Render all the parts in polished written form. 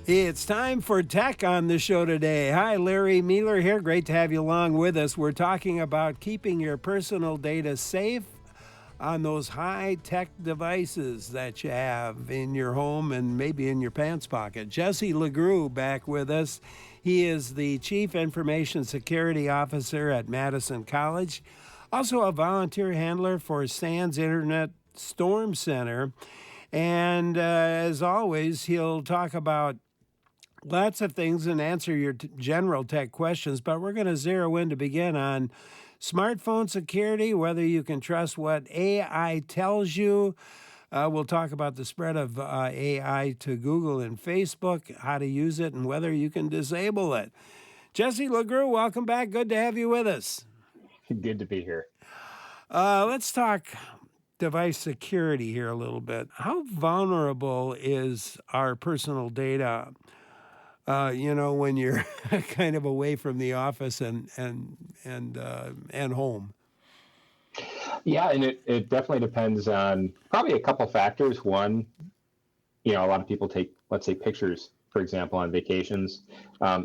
It's time for tech on the show today. Hi, Larry Mealer here. Great to have you along with us. We're talking about keeping your personal data safe on those high tech devices that you have in your home and maybe in your pants pocket. Jesse LeGroux back with us. He is the Chief Information Security Officer at Madison College, also a volunteer handler for SANS Internet Storm Center. And as always, he'll talk about lots of things and answer your general tech questions, but we're going to zero in to begin on smartphone security, whether you can trust what AI tells you. We'll talk about the spread of AI to Google and Facebook, how to use it, and whether you can disable it. Jesse LeGroux, welcome back. Good to have you with us. Good to be here. Let's talk device security here a little bit. How vulnerable is our personal data? When you're kind of away from the office and home. Yeah, and it definitely depends on probably a couple factors. One, a lot of people take, let's say, pictures, for example, on vacations.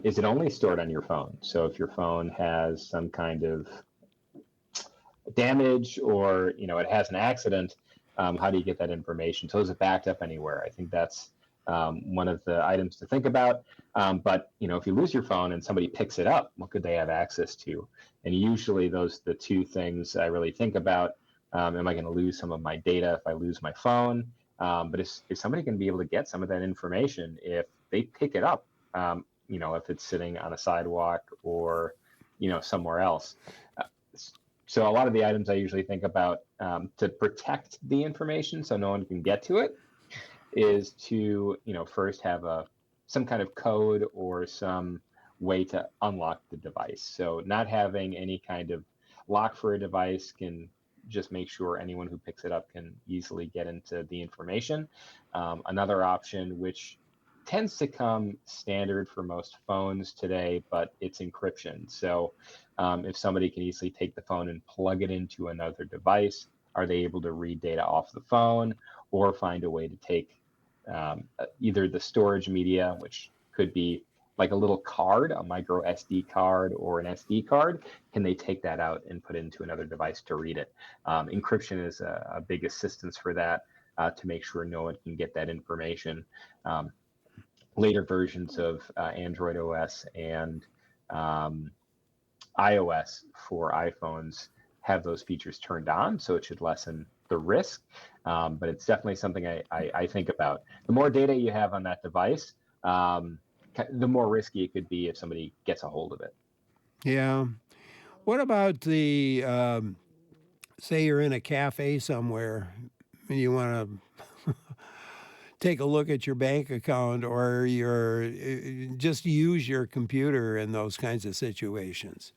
Is it only stored on your phone? So if your phone has some kind of damage or, it has an accident, how do you get that information? So is it backed up anywhere? I think that's one of the items to think about. But if you lose your phone and somebody picks it up, what could they have access to? And usually those are the two things I really think about. Am I going to lose some of my data if I lose my phone? But is somebody going to be able to get some of that information if they pick it up? If it's sitting on a sidewalk or somewhere else. So a lot of the items I usually think about to protect the information so no one can get to it is to first have some kind of code or some way to unlock the device. So not having any kind of lock for a device can just make sure anyone who picks it up can easily get into the information. Another option, which tends to come standard for most phones today, but it's encryption. So if somebody can easily take the phone and plug it into another device, are they able to read data off the phone or find a way to take either the storage media, which could be like a little card, a micro SD card or an SD card, can they take that out and put it into another device to read it? Encryption is a big assistance for that to make sure no one can get that information. Later versions of Android OS and iOS for iPhones have those features turned on, so it should lessen the risk. But it's definitely something I think about. The more data you have on that device, the more risky it could be if somebody gets a hold of it. Yeah. What about say you're in a cafe somewhere and you want to take a look at your bank account or just use your computer in those kinds of situations?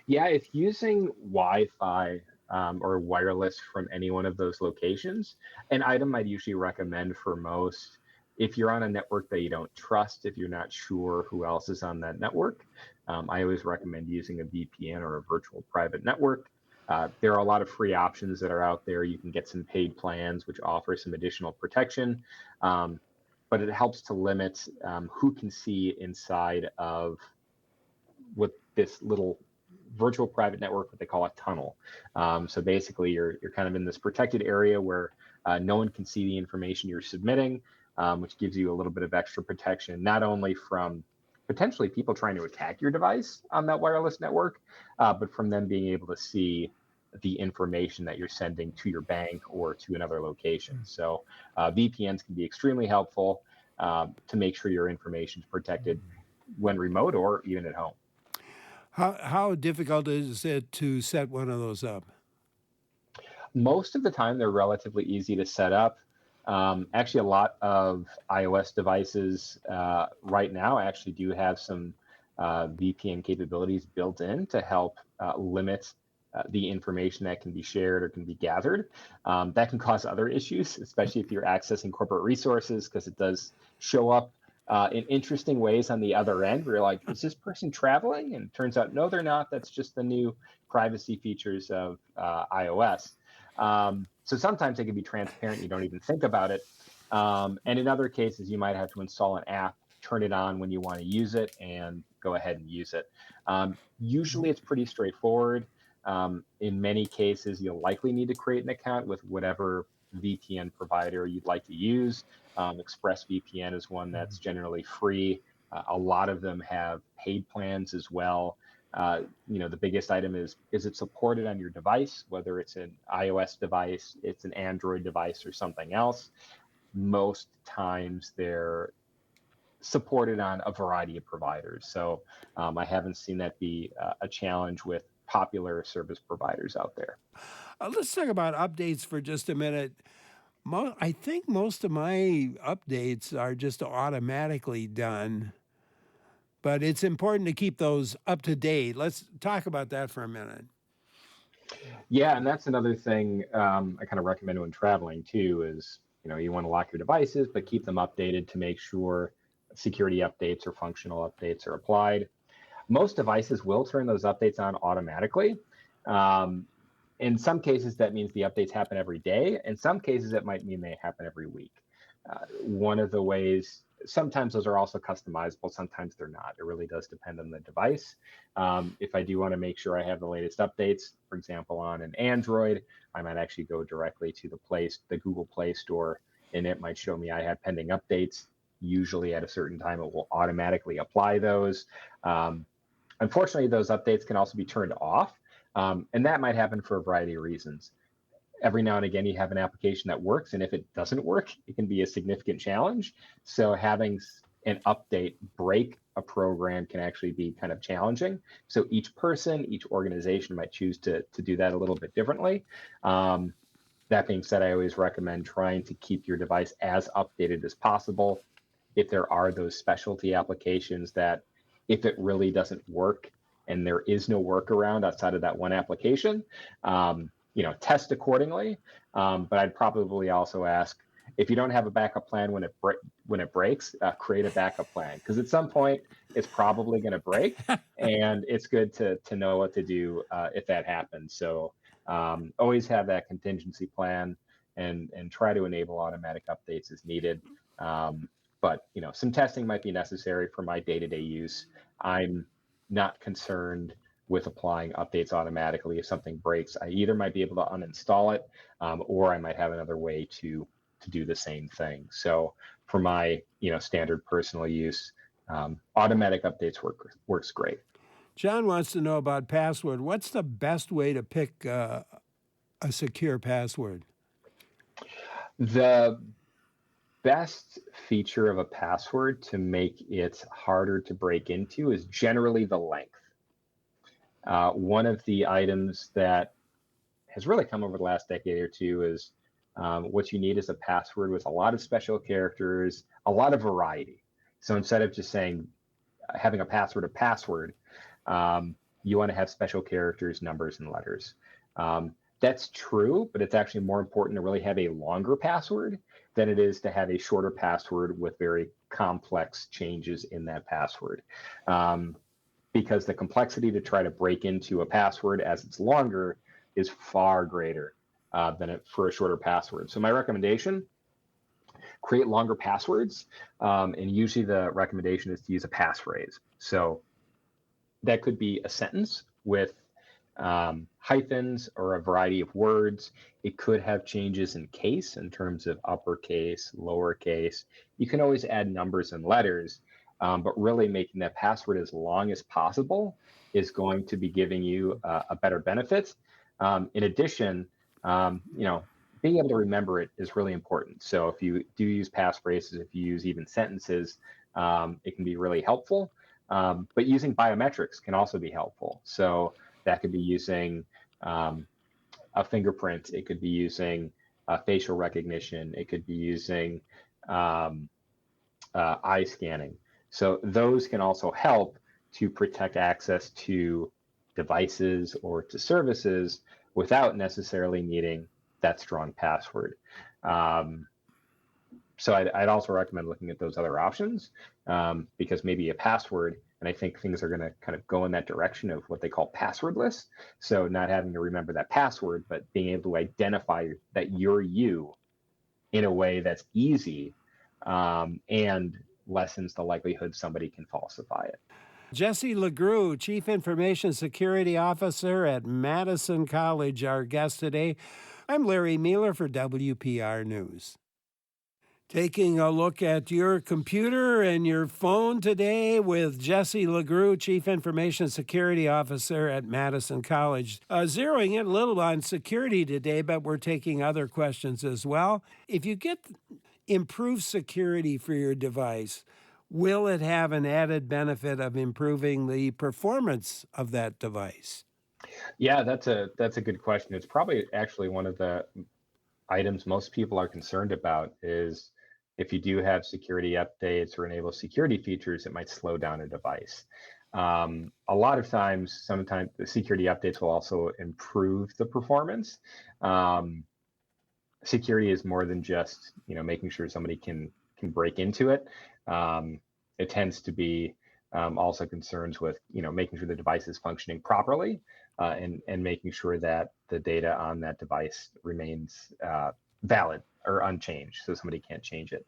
Yeah, if using Wi-Fi or wireless from any one of those locations, an item I'd usually recommend for most, if you're on a network that you don't trust, if you're not sure who else is on that network, I always recommend using a VPN or a virtual private network. There are a lot of free options that are out there. You can get some paid plans, which offer some additional protection. But it helps to limit who can see inside of what this little virtual private network, what they call a tunnel. So basically, you're kind of in this protected area where no one can see the information you're submitting, which gives you a little bit of extra protection, not only from potentially people trying to attack your device on that wireless network, but from them being able to see the information that you're sending to your bank or to another location. So VPNs can be extremely helpful to make sure your information is protected when remote or even at home. How difficult is it to set one of those up? Most of the time, they're relatively easy to set up. Actually, a lot of iOS devices right now actually do have some VPN capabilities built in to help limit the information that can be shared or can be gathered. That can cause other issues, especially if you're accessing corporate resources, because it does show up in interesting ways on the other end. Where you're like, is this person traveling? And it turns out, no, they're not. That's just the new privacy features of iOS. So sometimes they can be transparent. You don't even think about it. And in other cases, you might have to install an app, turn it on when you want to use it, and go ahead and use it. Usually, it's pretty straightforward. In many cases, you'll likely need to create an account with whatever VPN provider you'd like to use. ExpressVPN is one that's generally free. A lot of them have paid plans as well. The biggest item is it supported on your device, whether it's an iOS device, it's an Android device, or something else. Most times they're supported on a variety of providers. So I haven't seen that be a challenge with popular service providers out there. Let's talk about updates for just a minute. I think most of my updates are just automatically done, but it's important to keep those up to date. Let's talk about that for a minute. Yeah, and that's another thing I kind of recommend when traveling too is, you want to lock your devices, but keep them updated to make sure security updates or functional updates are applied. Most devices will turn those updates on automatically. Um, in some cases, that means the updates happen every day. In some cases, it might mean they happen every week. One of the ways, sometimes those are also customizable, sometimes they're not. It really does depend on the device. If I do want to make sure I have the latest updates, for example, on an Android, I might actually go directly to the Google Play Store, and it might show me I have pending updates. Usually at a certain time, it will automatically apply those. Unfortunately, those updates can also be turned off, and that might happen for a variety of reasons. Every now and again, you have an application that works, and if it doesn't work, it can be a significant challenge. So having an update break a program can actually be kind of challenging. So each person, each organization might choose to do that a little bit differently. That being said, I always recommend trying to keep your device as updated as possible. If there are those specialty applications that if it really doesn't work and there is no workaround outside of that one application, test accordingly. But I'd probably also ask if you don't have a backup plan when it breaks, create a backup plan, because at some point it's probably going to break, and it's good to know what to do if that happens. So always have that contingency plan and try to enable automatic updates as needed. But some testing might be necessary for my day-to-day use. I'm not concerned with applying updates automatically. If something breaks, I either might be able to uninstall it, or I might have another way to do the same thing. So for my standard personal use, automatic updates works great. John wants to know about password. What's the best way to pick a secure password? The best feature of a password to make it harder to break into is generally the length. One of the items that has really come over the last decade or two is what you need is a password with a lot of special characters, a lot of variety. So instead of just saying having a password, you want to have special characters, numbers, and letters. That's true, but it's actually more important to really have a longer password than it is to have a shorter password with very complex changes in that password. Because the complexity to try to break into a password as it's longer is far greater than for a shorter password. So my recommendation, create longer passwords. And usually the recommendation is to use a passphrase. So that could be a sentence with hyphens or a variety of words. It could have changes in case in terms of uppercase, lowercase. You can always add numbers and letters, but really making that password as long as possible is going to be giving you a better benefit. In addition, being able to remember it is really important. So if you do use passphrases, if you use even sentences, it can be really helpful. But using biometrics can also be helpful. So that could be using a fingerprint. It could be using facial recognition. It could be using eye scanning. So those can also help to protect access to devices or to services without necessarily needing that strong password. So I'd also recommend looking at those other options because maybe a password, and I think things are going to kind of go in that direction of what they call passwordless. So not having to remember that password, but being able to identify that you're you in a way that's easy, and lessens the likelihood somebody can falsify it. Jesse LeGroux, Chief Information Security Officer at Madison College, our guest today. I'm Larry Mealer for WPR News. Taking a look at your computer and your phone today with Jesse LeGroux, Chief Information Security Officer at Madison College. Zeroing in a little on security today, but we're taking other questions as well. If you get improved security for your device, will it have an added benefit of improving the performance of that device? Yeah, that's a good question. It's probably actually one of the items most people are concerned about is if you do have security updates or enable security features, it might slow down a device. A lot of times, sometimes the security updates will also improve the performance. Um, Security is more than just making sure somebody can break into it. Um, it tends to be also concerns with making sure the device is functioning properly, and making sure that the data on that device remains valid or unchanged, so somebody can't change it.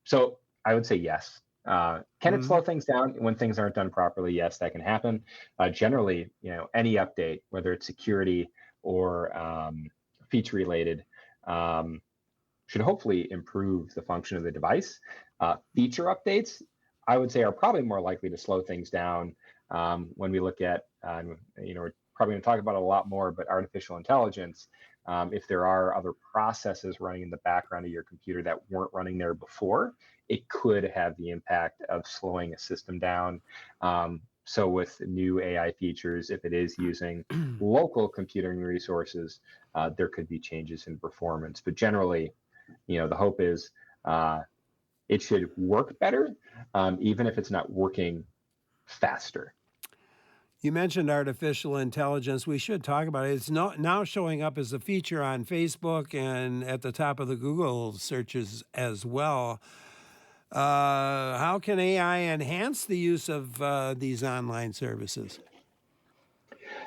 So I would say yes. Can it slow things down when things aren't done properly? Yes, that can happen. Generally, any update, whether it's security or feature related, um, should hopefully improve the function of the device. Feature updates, I would say, are probably more likely to slow things down. When we look at, we're probably going to talk about it a lot more, but artificial intelligence, if there are other processes running in the background of your computer that weren't running there before, it could have the impact of slowing a system down. So with new AI features, if it is using local computing resources, there could be changes in performance. But generally, the hope is uh, it should work better, even if it's not working faster. You mentioned artificial intelligence. We should talk about it. It's now showing up as a feature on Facebook and at the top of the Google searches as well. How can AI enhance the use of these online services?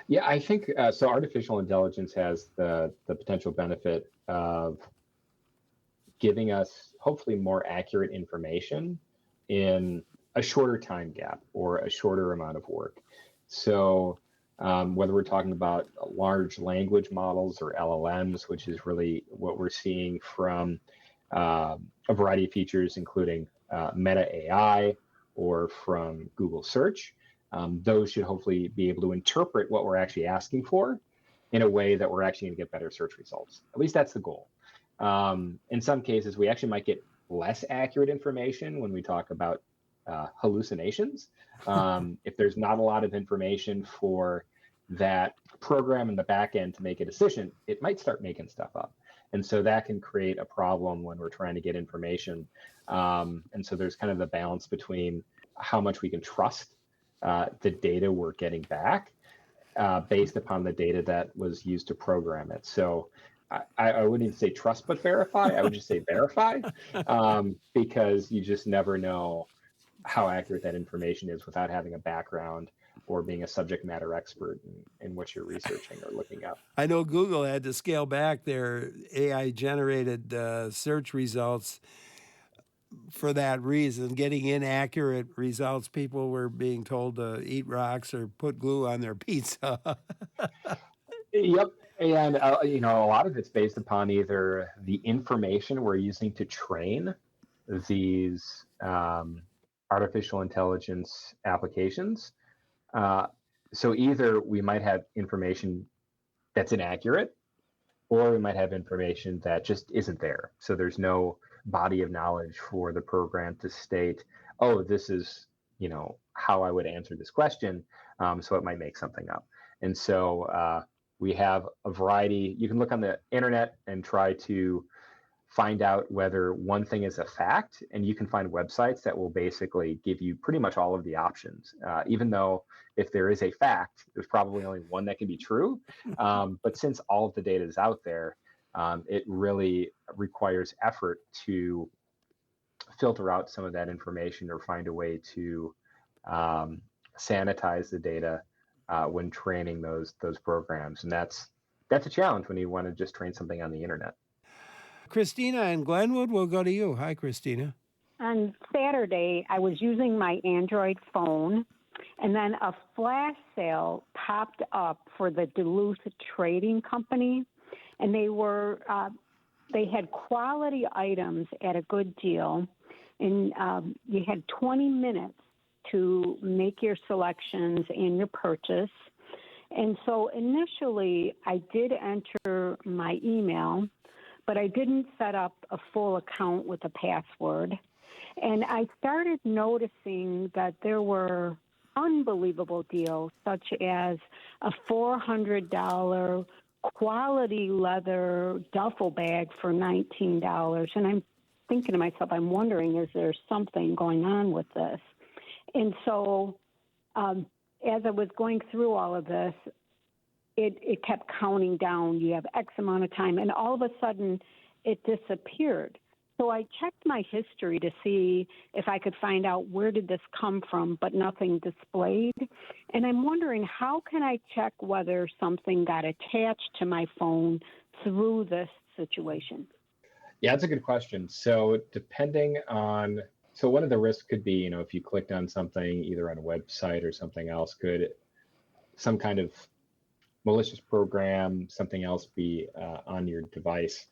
Yeah, I think so. Artificial intelligence has the potential benefit of giving us hopefully more accurate information in a shorter time gap or a shorter amount of work. So, whether we're talking about large language models or LLMs, which is really what we're seeing from a variety of features, including Meta AI or from Google Search, those should hopefully be able to interpret what we're actually asking for in a way that we're actually going to get better search results. At least that's the goal. In some cases, we actually might get less accurate information when we talk about hallucinations. If there's not a lot of information for that program in the back end to make a decision, it might start making stuff up. And so that can create a problem when we're trying to get information. And so there's kind of the balance between how much we can trust the data we're getting back based upon the data that was used to program it. So I wouldn't say trust but verify. I would just say verify, because you just never know how accurate that information is without having a background or being a subject matter expert in what you're researching or looking up. I know Google had to scale back their AI generated search results for that reason, getting inaccurate results. People were being told to eat rocks or put glue on their pizza. Yep. And a lot of it's based upon either the information we're using to train these artificial intelligence applications. Uh, so either we might have information that's inaccurate, or we might have information that just isn't there. So there's no body of knowledge for the program to state, oh, this is, how I would answer this question. So it might make something up. And so we have a variety. You can look on the internet and try to find out whether one thing is a fact, and you can find websites that will basically give you pretty much all of the options, even though if there is a fact, there's probably only one that can be true. But since all of the data is out there, it really requires effort to filter out some of that information or find a way to um, sanitize the data when training those programs, and that's a challenge when you want to just train something on the internet. Christina in Glenwood, we'll go to you. Hi, Christina. On Saturday, I was using my Android phone, and then a flash sale popped up for the Duluth Trading Company, and they had quality items at a good deal, and you had 20 minutes to make your selections and your purchase. And so initially, I did enter my email, but I didn't set up a full account with a password. And I started noticing that there were unbelievable deals, such as a $400 quality leather duffel bag for $19. And I'm thinking to myself, I'm wondering, is there something going on with this? And so as I was going through all of this, it kept counting down. You have X amount of time. And all of a sudden, it disappeared. So I checked my history to see if I could find out where did this come from, but nothing displayed. And I'm wondering, how can I check whether something got attached to my phone through this situation? Yeah, that's a good question. So one of the risks could be, if you clicked on something either on a website or something else, could some kind of malicious program, something else be on your device.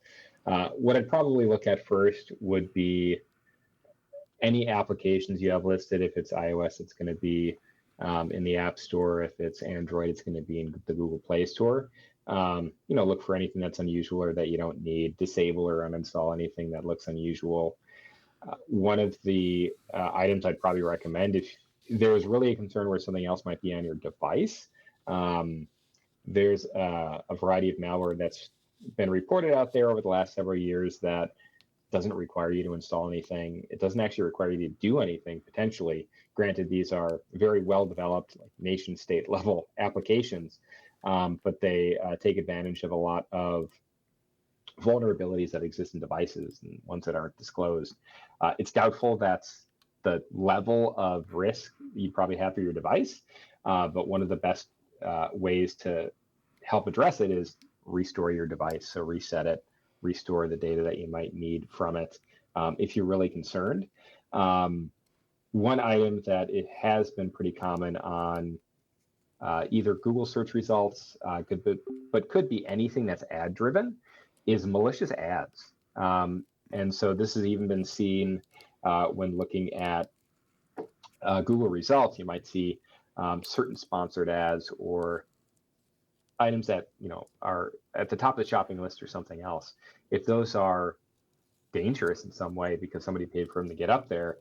What I'd probably look at first would be any applications you have listed. If it's iOS, it's going to be in the App Store. If it's Android, it's going to be in the Google Play Store. Look for anything that's unusual or that you don't need. Disable or uninstall anything that looks unusual. One of the items I'd probably recommend, if there was really a concern where something else might be on your device, there's a variety of malware that's been reported out there over the last several years that doesn't require you to install anything. It doesn't actually require you to do anything, potentially. Granted, these are very well developed, like nation state level applications, but they take advantage of a lot of vulnerabilities that exist in devices and ones that aren't disclosed. It's doubtful that's the level of risk you probably have for your device, but one of the best ways to help address it is restore your device. So reset it, restore the data that you might need from it if you're really concerned. One item that it has been pretty common on either Google search results, but could be anything that's ad driven, is malicious ads. And so this has even been seen when looking at Google results. You might see certain sponsored ads or items that are at the top of the shopping list or something else. If those are dangerous in some way because somebody paid for them to get up there,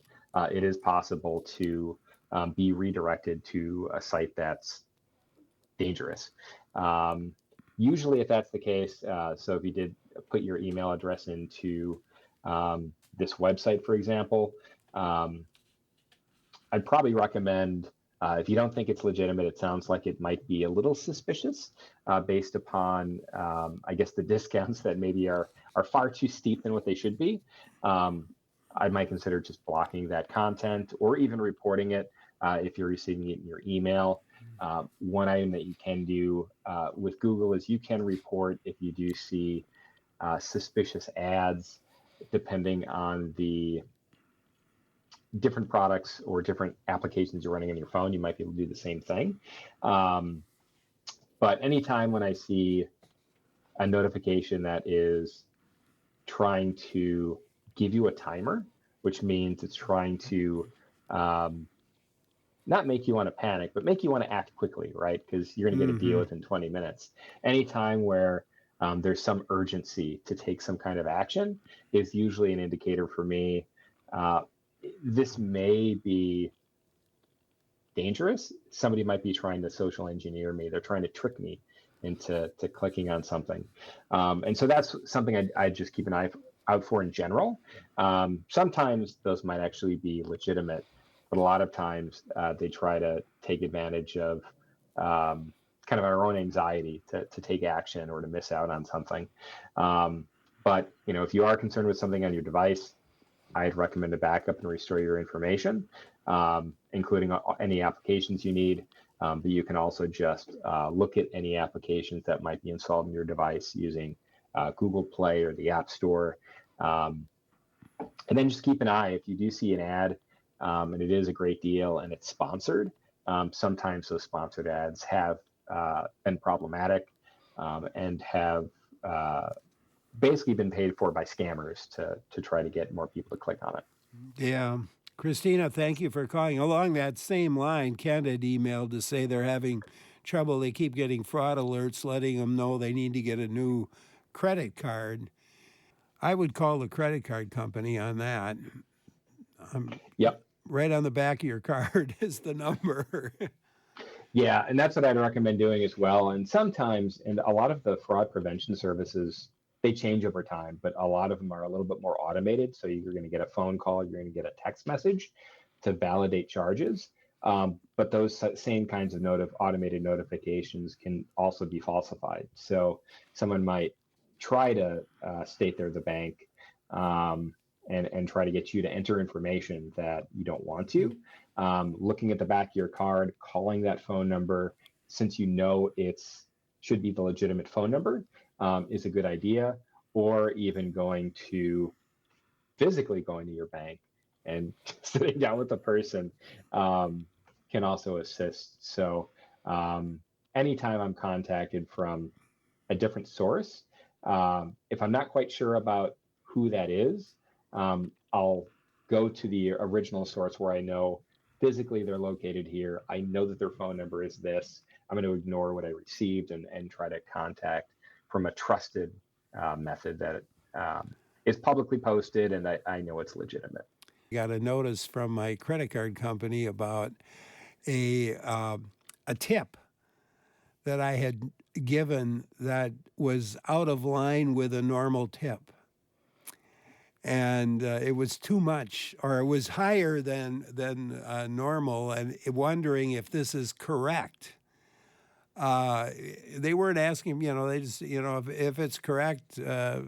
it is possible to be redirected to a site that's dangerous. Usually, if that's the case, so if you did put your email address into this website, for example, I'd probably recommend, if you don't think it's legitimate, it sounds like it might be a little suspicious based upon, I guess, the discounts that maybe are far too steep than what they should be. I might consider just blocking that content or even reporting it if you're receiving it in your email. One item that you can do with Google is you can report if you do see suspicious ads, depending on the different products or different applications you're running on your phone. You might be able to do the same thing. But anytime when I see a notification that is trying to give you a timer, which means it's trying to not make you want to panic, but make you want to act quickly, right? Because you're going to get a deal within 20 minutes. Anytime where there's some urgency to take some kind of action is usually an indicator for me. This may be dangerous. Somebody might be trying to social engineer me. They're trying to trick me into clicking on something. And so that's something I just keep an eye out for in general. Sometimes those might actually be legitimate, but a lot of times they try to take advantage of kind of our own anxiety to take action or to miss out on something. But if you are concerned with something on your device, I'd recommend a backup and restore your information, including any applications you need. But you can also just look at any applications that might be installed in your device using Google Play or the App Store. And then just keep an eye if you do see an ad, and it is a great deal and it's sponsored. Sometimes those sponsored ads have been problematic and have basically been paid for by scammers to try to get more people to click on it. Yeah. Christina, thank you for calling. Along that same line, Ken had emailed to say they're having trouble. They keep getting fraud alerts letting them know they need to get a new credit card. I would call the credit card company on that. Yep. Right on the back of your card is the number. Yeah, and that's what I'd recommend doing as well. And sometimes, and a lot of the fraud prevention services, they change over time, but a lot of them are a little bit more automated. So you're going to get a phone call, you're going to get a text message to validate charges. But those same kinds of automated notifications can also be falsified. So someone might try to state they're the bank and try to get you to enter information that you don't want to. Looking at the back of your card, calling that phone number, since you know it's should be the legitimate phone number, is a good idea. Or even physically going to your bank and sitting down with the person can also assist. So anytime I'm contacted from a different source, if I'm not quite sure about who that is, I'll go to the original source where I know physically they're located here. I know that their phone number is this. I'm going to ignore what I received and try to contact from a trusted method that is publicly posted and I know it's legitimate. Got a notice from my credit card company about a tip that I had given that was out of line with a normal tip. And it was too much, or it was higher than normal, and wondering if this is correct. They weren't asking, they just, if it's correct,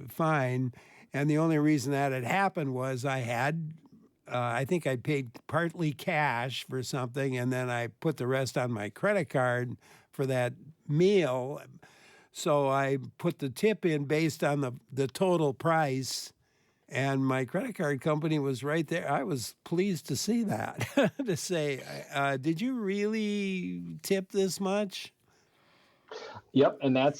fine. And the only reason that had happened was I think I paid partly cash for something, and then I put the rest on my credit card for that meal. So I put the tip in based on the total price. And my credit card company was right there. I was pleased to see that, to say, did you really tip this much? Yep. And I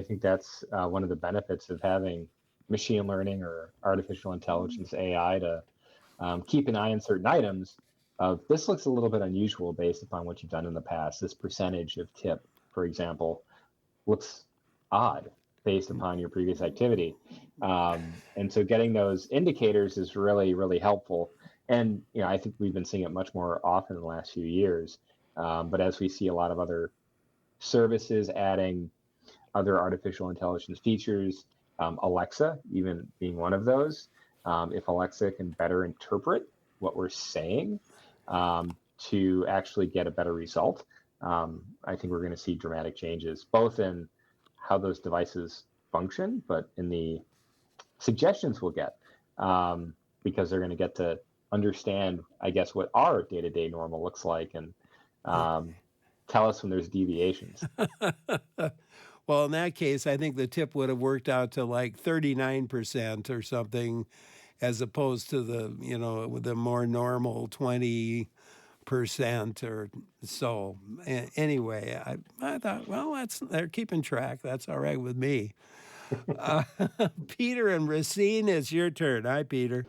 think that's one of the benefits of having machine learning or artificial intelligence, AI, to keep an eye on certain items. This looks a little bit unusual based upon what you've done in the past. This percentage of tip, for example, looks odd based upon your previous activity. And so getting those indicators is really, really helpful. And, I think we've been seeing it much more often in the last few years. But as we see a lot of other services adding other artificial intelligence features, Alexa even being one of those, if Alexa can better interpret what we're saying to actually get a better result, I think we're going to see dramatic changes, both in how those devices function, but in the suggestions we'll get, because they're going to get to understand, I guess, what our day-to-day normal looks like and tell us when there's deviations. Well, in that case, I think the tip would have worked out to like 39% or something, as opposed to the more normal 20% or so. Anyway, I thought, well, they're keeping track. That's all right with me. Peter and Racine, it's your turn. Hi, Peter.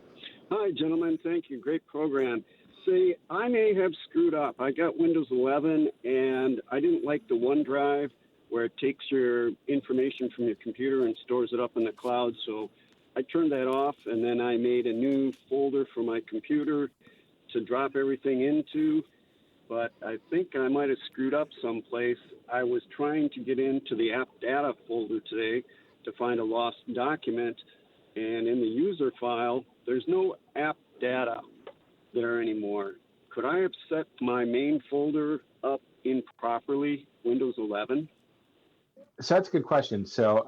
Hi, gentlemen. Thank you. Great program. See, I may have screwed up. I got Windows 11, and I didn't like the OneDrive where it takes your information from your computer and stores it up in the cloud. So I turned that off, and then I made a new folder for my computer to drop everything into. But I think I might have screwed up someplace. I was trying to get into the app data folder today to find a lost document, and in the user file, there's no app data there anymore. Could I have set my main folder up improperly, Windows 11? So that's a good question. So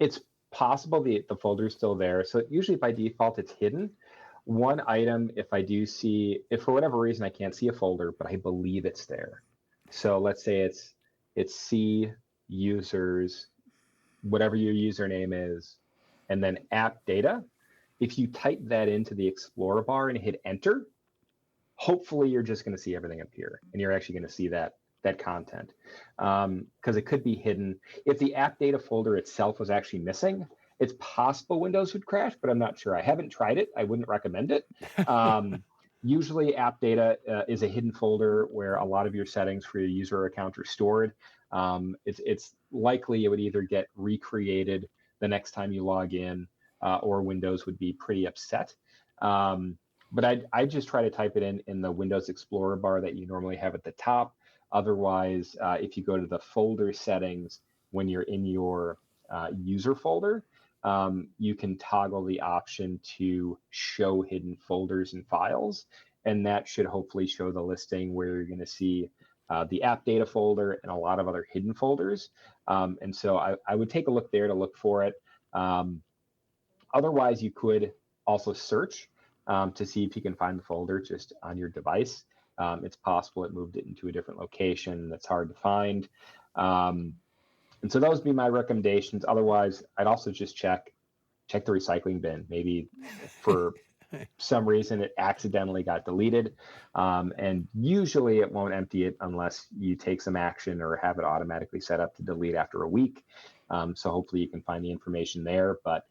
it's possible the folder is still there. So usually by default, it's hidden. One item, if for whatever reason I can't see a folder, but I believe it's there. So let's say it's C users whatever your username is, and then app data. If you type that into the Explorer bar and hit enter, hopefully you're just going to see everything appear, and you're actually going to see that content, because it could be hidden. If the app data folder itself was actually missing, it's possible Windows would crash, but I'm not sure. I haven't tried it. I wouldn't recommend it. Usually app data is a hidden folder where a lot of your settings for your user account are stored. It's likely it would either get recreated the next time you log in, or Windows would be pretty upset. But I just try to type it in the Windows Explorer bar that you normally have at the top. Otherwise, if you go to the folder settings when you're in your user folder, you can toggle the option to show hidden folders and files, and that should hopefully show the listing where you're going to see the app data folder and a lot of other hidden folders. And so I would take a look there to look for it. Otherwise, you could also search to see if you can find the folder just on your device. It's possible it moved it into a different location that's hard to find. And so those would be my recommendations. Otherwise, I'd also just check the recycling bin. Maybe for some reason it accidentally got deleted. And usually it won't empty it unless you take some action or have it automatically set up to delete after a week. So hopefully you can find the information there. But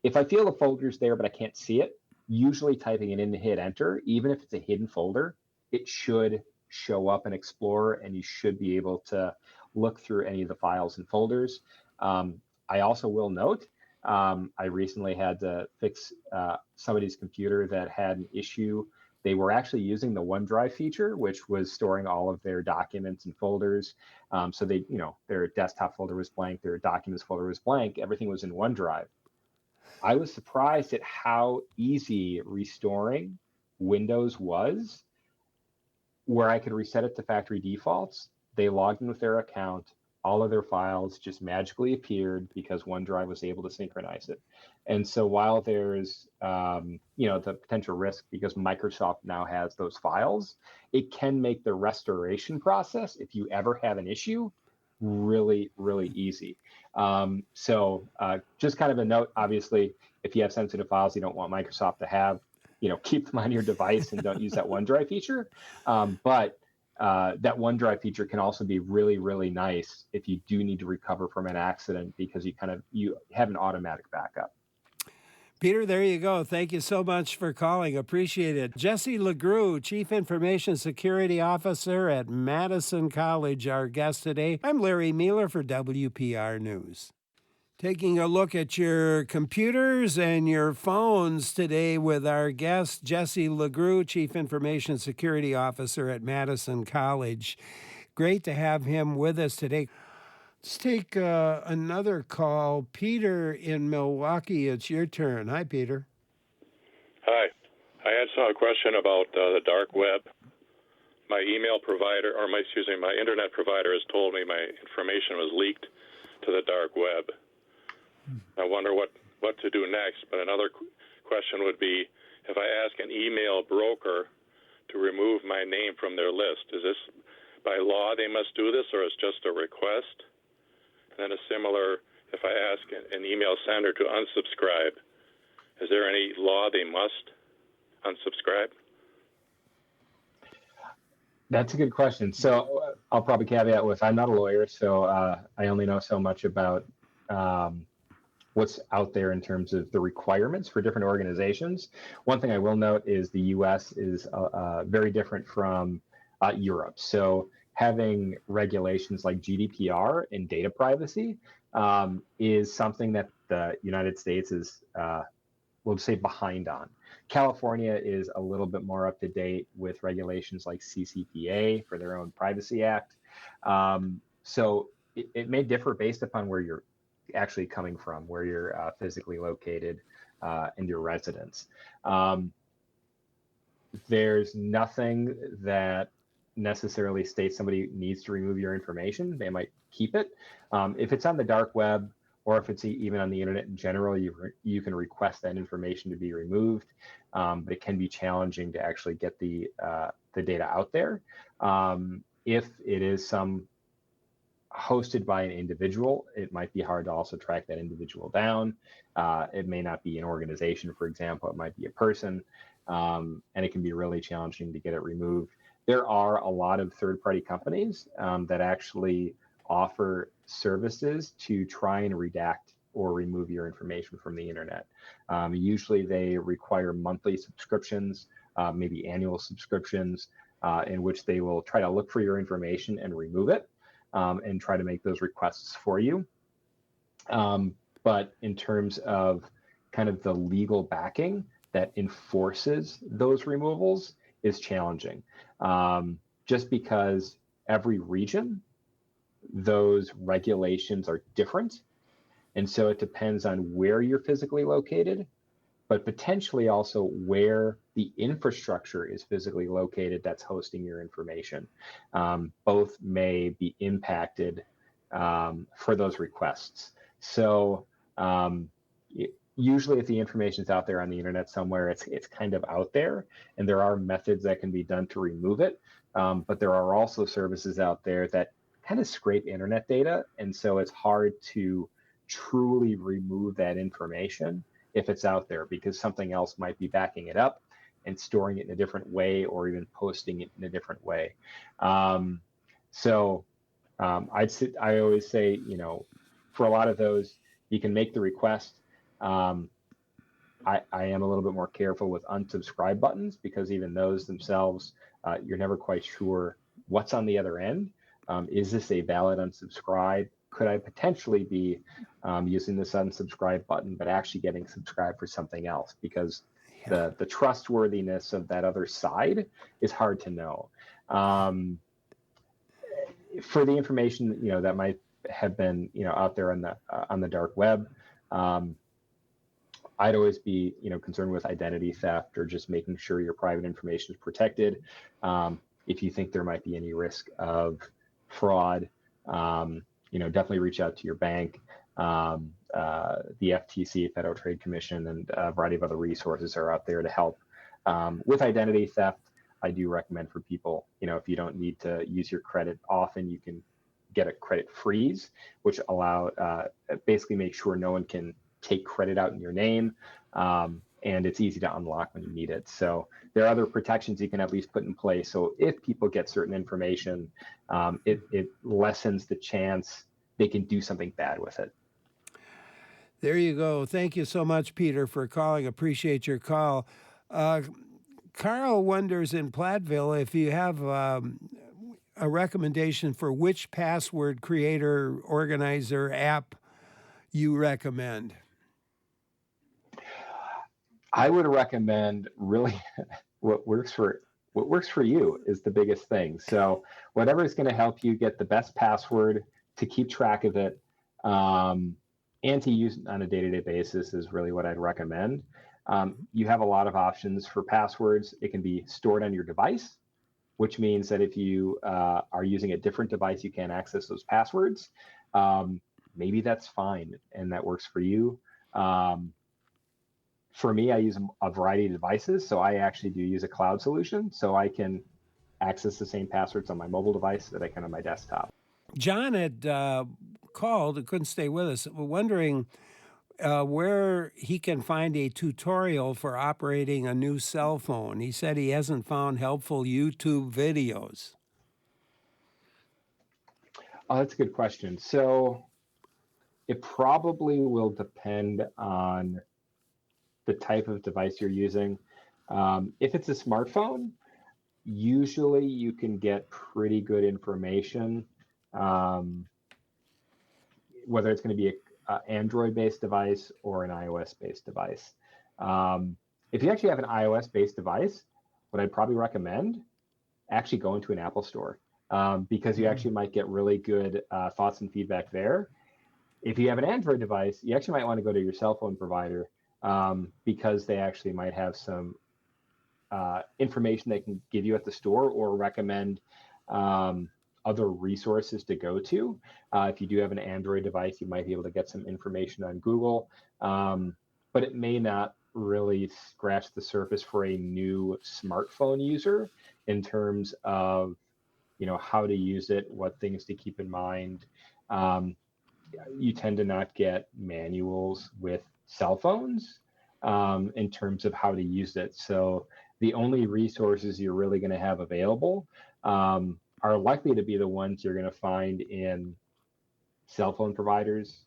if I feel the folder's there, but I can't see it, usually typing it in to hit enter, even if it's a hidden folder, it should show up in Explorer and you should be able to look through any of the files and folders. I also will note, I recently had to fix somebody's computer that had an issue. They were actually using the OneDrive feature, which was storing all of their documents and folders. So they, their desktop folder was blank, their documents folder was blank, everything was in OneDrive. I was surprised at how easy restoring Windows was, where I could reset it to factory defaults. They logged in with their account. All of their files just magically appeared because OneDrive was able to synchronize it. And so while there's, the potential risk because Microsoft now has those files, it can make the restoration process, if you ever have an issue, really, really easy. So just kind of a note, obviously, if you have sensitive files you don't want Microsoft to have, keep them on your device and don't use that OneDrive feature. But that OneDrive feature can also be really, really nice if you do need to recover from an accident because you have an automatic backup. Peter, there you go. Thank you so much for calling. Appreciate it. Jesse LeGroux, Chief Information Security Officer at Madison College, our guest today. I'm Larry Mealer for WPR News. Taking a look at your computers and your phones today with our guest, Jesse LeGroux, Chief Information Security Officer at Madison College. Great to have him with us today. Let's take another call. Peter in Milwaukee, it's your turn. Hi, Peter. Hi. I had a question about the dark web. My email provider, my internet provider has told me my information was leaked to the dark web. I wonder what to do next. But another question would be, if I ask an email broker to remove my name from their list, is this by law they must do this, or is just a request? And then a similar, if I ask an email sender to unsubscribe, is there any law they must unsubscribe? That's a good question. So I'll probably caveat with, I'm not a lawyer, so I only know so much about what's out there in terms of the requirements for different organizations. One thing I will note is the US is very different from Europe. So having regulations like GDPR and data privacy is something that the United States is, we'll say, behind on. California is a little bit more up to date with regulations like CCPA for their own Privacy Act. So it may differ based upon where you're actually coming from, where you're physically located and your residence. There's nothing that necessarily states somebody needs to remove your information. They might keep it. If it's on the dark web, or if it's even on the internet in general, you can request that information to be removed. But it can be challenging to actually get the data out there. If it is some hosted by an individual, it might be hard to also track that individual down. It may not be an organization, for example, it might be a person, and it can be really challenging to get it removed. There are a lot of third-party companies that actually offer services to try and redact or remove your information from the internet. Usually they require monthly subscriptions, maybe annual subscriptions, in which they will try to look for your information and remove it. And try to make those requests for you. But in terms of kind of the legal backing that enforces those removals is challenging. Just because every region, those regulations are different. And so it depends on where you're physically located, but potentially also where the infrastructure is physically located that's hosting your information. Both may be impacted for those requests. So usually if the information is out there on the internet somewhere, it's kind of out there, and there are methods that can be done to remove it. But there are also services out there that kind of scrape internet data, and so it's hard to truly remove that information if it's out there, because something else might be backing it up and storing it in a different way, or even posting it in a different way. I always say, for a lot of those, you can make the request. I am a little bit more careful with unsubscribe buttons, because even those themselves, you're never quite sure what's on the other end. Is this a valid unsubscribe? Could I potentially be using this unsubscribe button, but actually getting subscribed for something else? Because the trustworthiness of that other side is hard to know. For the information that might have been out there on the dark web, I'd always be concerned with identity theft, or just making sure your private information is protected. If you think there might be any risk of fraud, definitely reach out to your bank. The FTC, Federal Trade Commission, and a variety of other resources are out there to help. With identity theft, I do recommend for people, if you don't need to use your credit often, you can get a credit freeze, which basically make sure no one can take credit out in your name. And it's easy to unlock when you need it. So there are other protections you can at least put in place. So if people get certain information, it lessens the chance they can do something bad with it. There you go. Thank you so much, Peter, for calling. Appreciate your call. Carl wonders in Platteville if you have a recommendation for which password creator, organizer app you recommend. I would recommend really what works for you is the biggest thing. So whatever is going to help you get the best password, to keep track of it, and to use it on a day-to-day basis is really what I'd recommend. You have a lot of options for passwords. It can be stored on your device, which means that if you are using a different device, you can't access those passwords. Maybe that's fine, and that works for you. For me, I use a variety of devices, so I actually do use a cloud solution, so I can access the same passwords on my mobile device that I can on my desktop. John had called, couldn't stay with us, wondering where he can find a tutorial for operating a new cell phone. He said he hasn't found helpful YouTube videos. Oh, that's a good question. So it probably will depend on the type of device you're using. If it's a smartphone, usually you can get pretty good information, whether it's going to be an Android-based device or an iOS-based device. If you actually have an iOS-based device, what I'd probably recommend, actually go into an Apple store, because you actually might get really good thoughts and feedback there. If you have an Android device, you actually might want to go to your cell phone provider, because they actually might have some information they can give you at the store, or recommend other resources to go to. If you do have an Android device, you might be able to get some information on Google, but it may not really scratch the surface for a new smartphone user in terms of how to use it, what things to keep in mind. Um, you tend to not get manuals with cell phones in terms of how to use it. So the only resources you're really going to have available are likely to be the ones you're going to find in cell phone providers,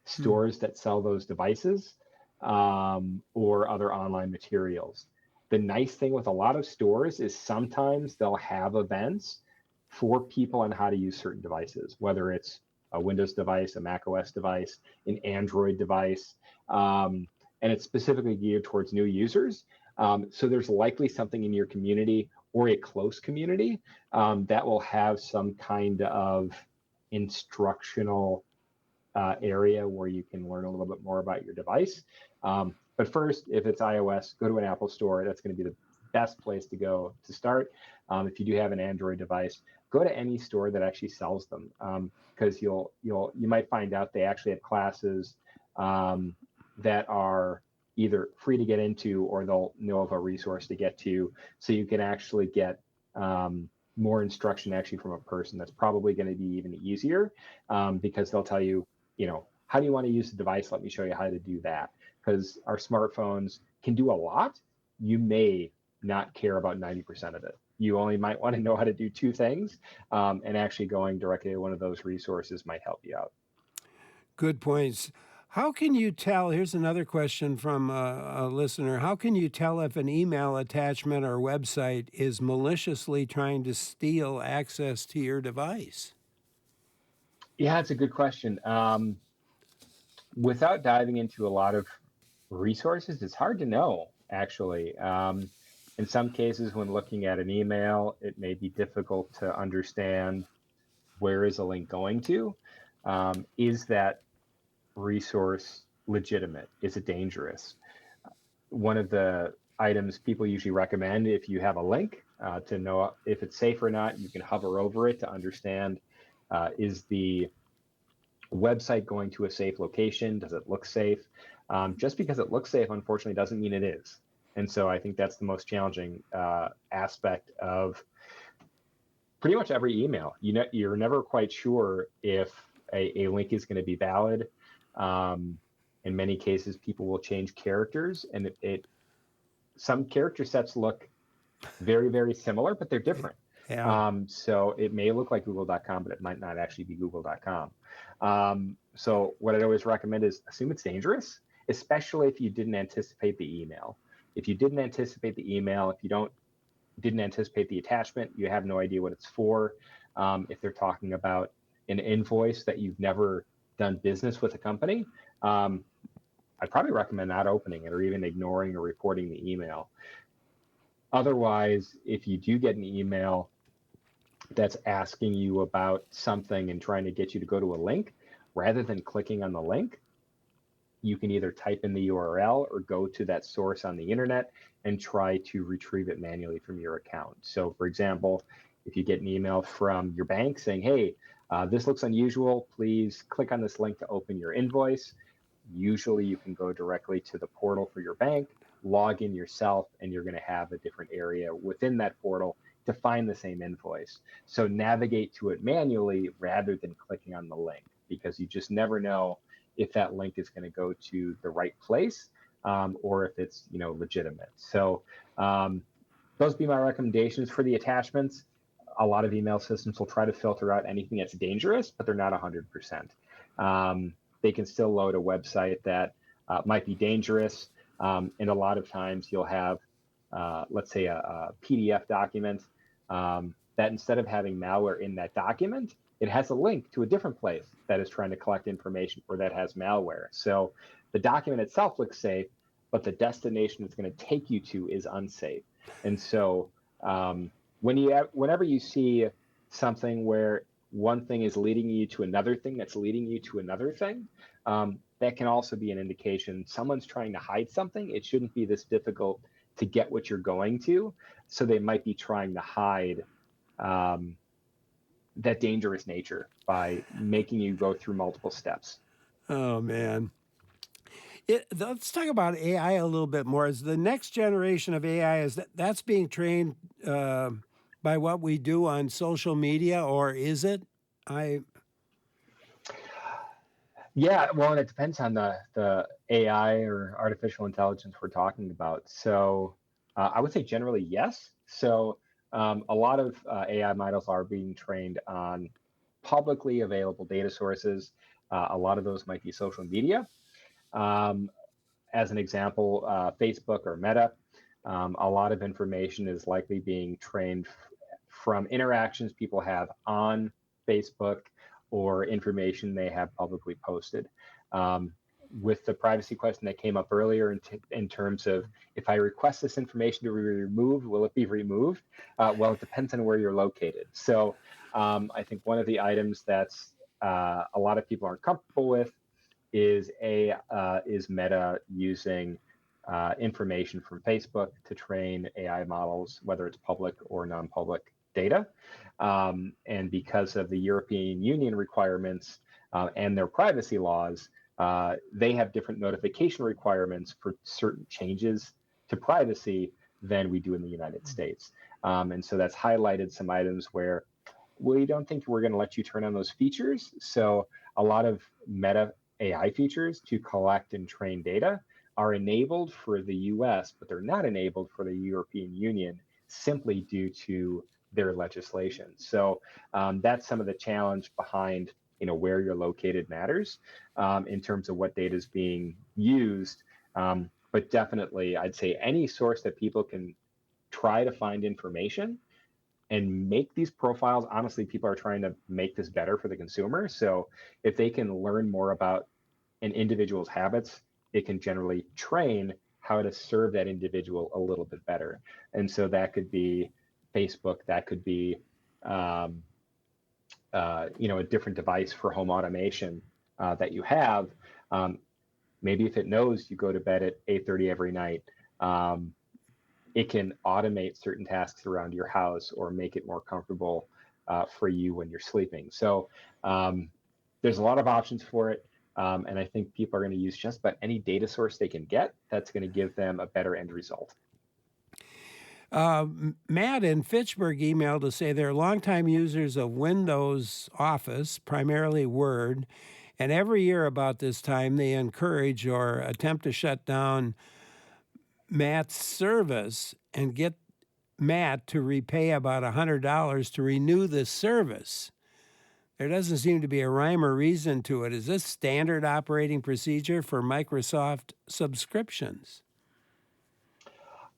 Hmm. stores that sell those devices, or other online materials. The nice thing with a lot of stores is sometimes they'll have events for people on how to use certain devices, whether it's a Windows device, a Mac OS device, an Android device, and it's specifically geared towards new users. So there's likely something in your community or a close community that will have some kind of instructional area where you can learn a little bit more about your device. But first, if it's iOS, go to an Apple store. That's going to be the best place to go to start. If you do have an Android device, go to any store that actually sells them, because you might find out they actually have classes that are either free to get into, or they'll know of a resource to get to, so you can actually get more instruction actually from a person. That's probably going to be even easier, because they'll tell you, how do you want to use the device? Let me show you how to do that. Because our smartphones can do a lot. You may not care about 90% of it. You only might want to know how to do two things, and actually going directly to one of those resources might help you out. Good points. How can you tell? Here's another question from a listener. How can you tell if an email attachment or website is maliciously trying to steal access to your device? Yeah, it's a good question. Without diving into a lot of resources, it's hard to know, actually. In some cases, when looking at an email, it may be difficult to understand where is a link going to. Is that resource legitimate? Is it dangerous? One of the items people usually recommend, if you have a link, to know if it's safe or not, you can hover over it to understand, is the website going to a safe location? Does it look safe? Just because it looks safe, unfortunately, doesn't mean it is. And so I think that's the most challenging aspect of pretty much every email. You're never quite sure if a link is going to be valid. In many cases, people will change characters, and some character sets look very, very similar, but they're different. Yeah. So it may look like google.com, but it might not actually be google.com. So what I'd always recommend is assume it's dangerous, especially if you didn't anticipate the email. If you didn't anticipate the email, if you didn't anticipate the attachment, you have no idea what it's for. If they're talking about an invoice that you've never done business with a company, I'd probably recommend not opening it or even ignoring or reporting the email. Otherwise, if you do get an email that's asking you about something and trying to get you to go to a link, rather than clicking on the link, you can either type in the URL or go to that source on the internet and try to retrieve it manually from your account. So, for example, if you get an email from your bank saying, hey, this looks unusual, please click on this link to open your invoice. Usually you can go directly to the portal for your bank, log in yourself, and you're going to have a different area within that portal to find the same invoice. So navigate to it manually rather than clicking on the link, because you just never know if that link is going to go to the right place, or if it's legitimate. So those would be my recommendations for the attachments. A lot of email systems will try to filter out anything that's dangerous, but they're not 100%. They can still load a website that might be dangerous. And a lot of times you'll have, let's say, a PDF document that instead of having malware in that document, it has a link to a different place that is trying to collect information or that has malware. So the document itself looks safe, but the destination it's going to take you to is unsafe. And so whenever you see something where one thing is leading you to another thing that's leading you to another thing, that can also be an indication someone's trying to hide something. It shouldn't be this difficult to get what you're going to. So they might be trying to hide that dangerous nature by making you go through multiple steps. Oh, man. Let's talk about AI a little bit more. As the next generation of AI, that's being trained by what we do on social media, or is it? Yeah, well, and it depends on the AI or artificial intelligence we're talking about. So I would say generally yes. So a lot of AI models are being trained on publicly available data sources. A lot of those might be social media. Um, as an example, Facebook or Meta, a lot of information is likely being trained from interactions people have on Facebook or information they have publicly posted. Um, with the privacy question that came up earlier in terms of if I request this information to be removed, will it be removed? Well, it depends on where you're located. So I think one of the items that's a lot of people aren't comfortable with is Meta using information from Facebook to train AI models, whether it's public or non-public data. And because of the European Union requirements and their privacy laws, they have different notification requirements for certain changes to privacy than we do in the United States. And so that's highlighted some items where we don't think we're going to let you turn on those features. So a lot of Meta AI features to collect and train data are enabled for the US, but they're not enabled for the European Union simply due to their legislation. So that's some of the challenge behind where you're located matters in terms of what data is being used. But definitely, I'd say any source that people can try to find information and make these profiles. Honestly, people are trying to make this better for the consumer. So if they can learn more about an individual's habits, it can generally train how to serve that individual a little bit better. And so that could be Facebook, that could be a different device for home automation that you have. Maybe if it knows you go to bed at 8:30 every night, it can automate certain tasks around your house or make it more comfortable for you when you're sleeping. So there's a lot of options for it. And I think people are going to use just about any data source they can get that's going to give them a better end result. Matt in Fitchburg emailed to say they're longtime users of Windows Office, primarily Word, and every year about this time they encourage or attempt to shut down Matt's service and get Matt to repay about $100 to renew the service. There doesn't seem to be a rhyme or reason to it. Is this standard operating procedure for Microsoft subscriptions?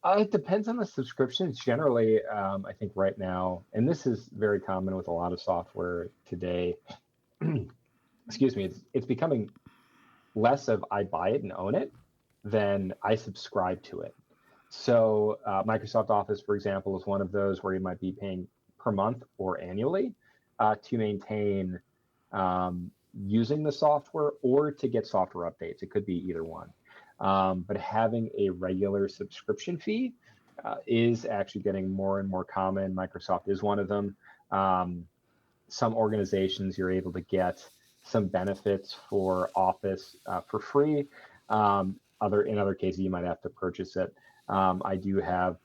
It depends on the subscriptions. Generally, I think right now, and this is very common with a lot of software today, excuse me, it's becoming less of I buy it and own it than I subscribe to it. So Microsoft Office, for example, is one of those where you might be paying per month or annually to maintain using the software or to get software updates. It could be either one. But having a regular subscription fee is actually getting more and more common. Microsoft is one of them. Some organizations, you're able to get some benefits for Office for free. In other cases, you might have to purchase it. I do have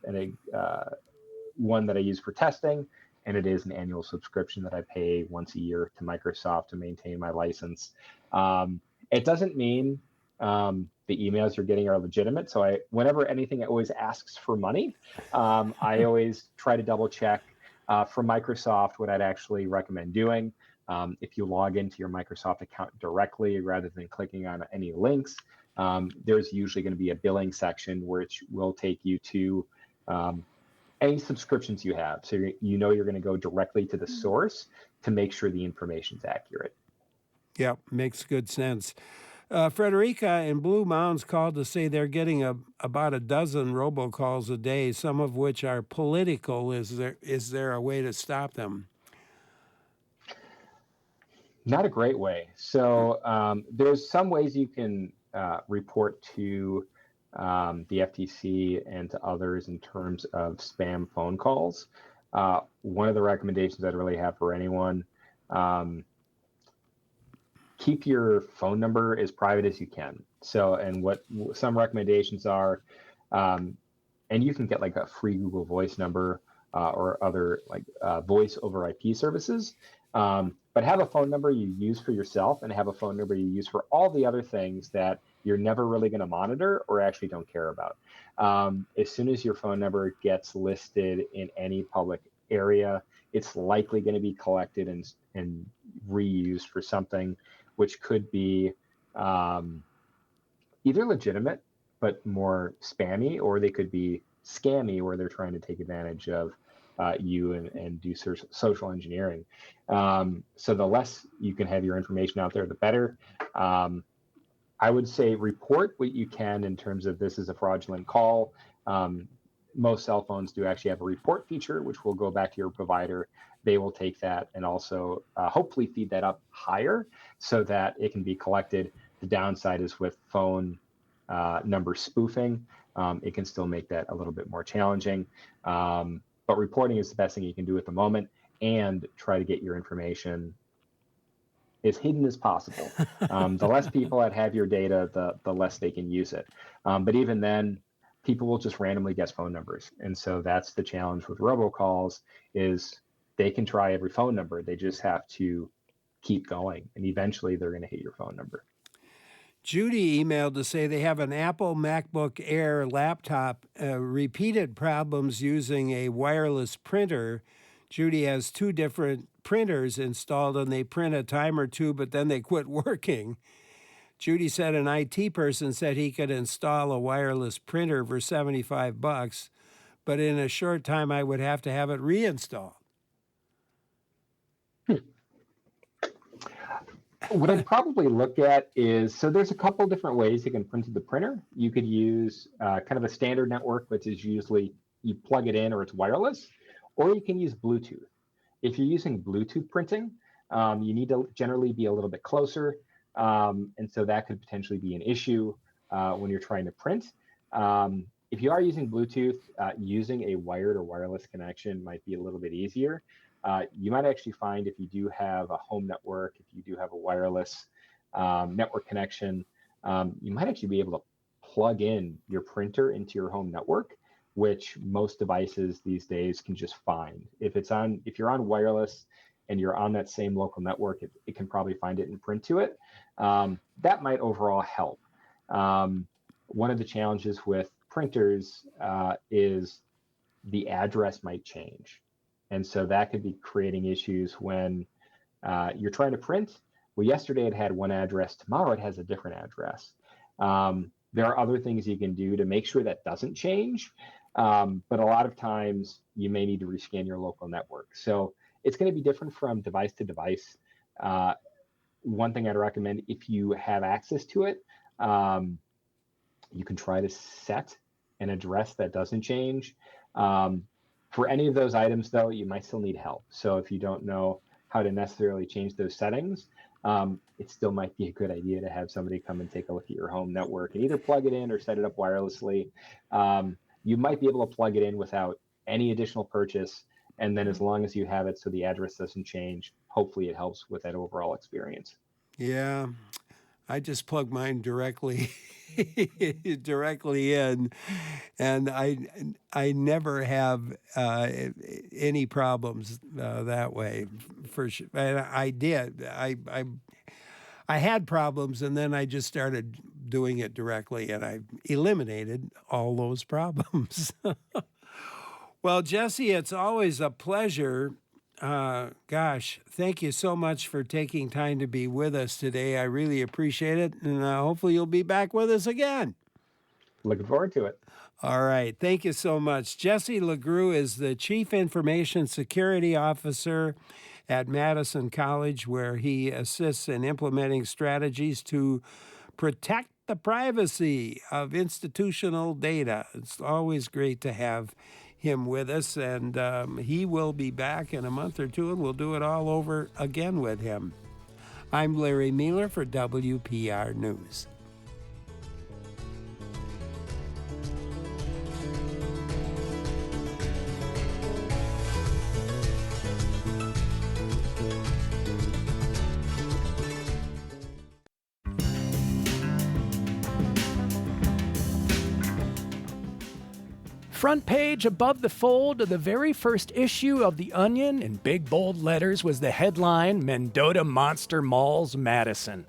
one that I use for testing, and it is an annual subscription that I pay once a year to Microsoft to maintain my license. It doesn't mean the emails you're getting are legitimate. So whenever anything always asks for money, I always try to double check from Microsoft what I'd actually recommend doing. If you log into your Microsoft account directly rather than clicking on any links, there's usually going to be a billing section which will take you to any subscriptions you have. So you're going to go directly to the source to make sure the information is accurate. Yep, makes good sense. Frederica in Blue Mounds called to say they're getting about a dozen robocalls a day, some of which are political. Is there a way to stop them? Not a great way. So there's some ways you can report to the FTC and to others in terms of spam phone calls. One of the recommendations I'd really have for anyone, keep your phone number as private as you can. So, and what some recommendations are, and you can get like a free Google Voice number or other like voice over IP services. But have a phone number you use for yourself and have a phone number you use for all the other things that you're never really going to monitor or actually don't care about. As soon as your phone number gets listed in any public area, it's likely going to be collected and reused for something which could be either legitimate but more spammy, or they could be scammy where they're trying to take advantage of you and do social engineering. So the less you can have your information out there, the better. I would say report what you can in terms of this is a fraudulent call. Most cell phones do actually have a report feature, which will go back to your provider. They will take that and also hopefully feed that up higher so that it can be collected. The downside is with phone number spoofing, it can still make that a little bit more challenging. But reporting is the best thing you can do at the moment, and try to get your information as hidden as possible. The less people that have your data, the less they can use it. But even then, people will just randomly guess phone numbers. And so that's the challenge with robocalls is they can try every phone number. They just have to keep going. And eventually they're going to hit your phone number. Judy emailed to say they have an Apple MacBook Air laptop, repeated problems using a wireless printer. Judy has 2 different printers installed and they print a time or 2, but then they quit working. Judy said an IT person said he could install a wireless printer for $75, but in a short time I would have to have it reinstalled. What I'd probably look at is, so there's a couple different ways you can print to the printer. You could use kind of a standard network, which is usually you plug it in or it's wireless, or you can use Bluetooth. If you're using Bluetooth printing, you need to generally be a little bit closer. And so that could potentially be an issue when you're trying to print. If you are using Bluetooth, using a wired or wireless connection might be a little bit easier. You might actually find if you do have a home network, if you do have a wireless network connection, you might actually be able to plug in your printer into your home network, which most devices these days can just find. If you're on wireless and you're on that same local network, it can probably find it and print to it. That might overall help. One of the challenges with printers is the address might change. And so that could be creating issues when you're trying to print. Well, yesterday it had one address, tomorrow it has a different address. There are other things you can do to make sure that doesn't change. But a lot of times you may need to rescan your local network. So it's going to be different from device to device. One thing I'd recommend, if you have access to it, you can try to set an address that doesn't change. For any of those items, though, you might still need help. So if you don't know how to necessarily change those settings, it still might be a good idea to have somebody come and take a look at your home network and either plug it in or set it up wirelessly. You might be able to plug it in without any additional purchase. And then as long as you have it so the address doesn't change, hopefully it helps with that overall experience. Yeah, I just plug mine directly in, and I never have any problems that way. For sure, and I did. I had problems, and then I just started doing it directly, and I eliminated all those problems. Well, Jesse, it's always a pleasure. Gosh, thank you so much for taking time to be with us today. I really appreciate it, and hopefully you'll be back with us again. Looking forward to it. All right. Thank you so much. Jesse LeGroux is the Chief Information Security Officer at Madison College, where he assists in implementing strategies to protect the privacy of institutional data. It's always great to have him with us, and he will be back in a month or two, and we'll do it all over again with him. I'm Larry Mueller for WPR News. front page above the fold of the very first issue of The Onion in big bold letters was the headline, Mendota Monster Mauls Madison.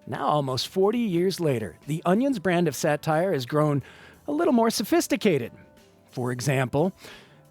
Now, almost 40 years later, The Onion's brand of satire has grown a little more sophisticated. For example,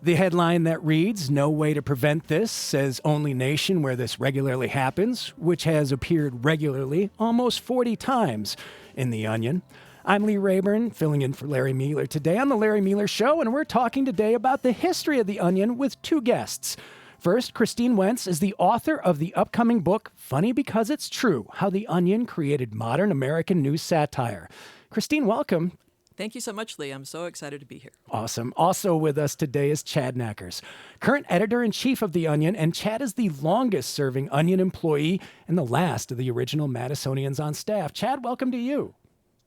the headline that reads, "No way to prevent this, says only nation where this regularly happens," which has appeared regularly almost 40 times in The Onion. I'm Lee Rayburn, filling in for Larry Mealer today on The Larry Mealer Show, and we're talking today about the history of The Onion with two guests. First, Christine Wentz is the author of the upcoming book, Funny Because It's True, How the Onion Created Modern American News Satire. Christine, welcome. Thank you so much, Lee. I'm so excited to be here. Awesome. Also with us today is Chad Knackers, current editor-in-chief of The Onion, and Chad is the longest-serving Onion employee and the last of the original Madisonians on staff. Chad, welcome to you.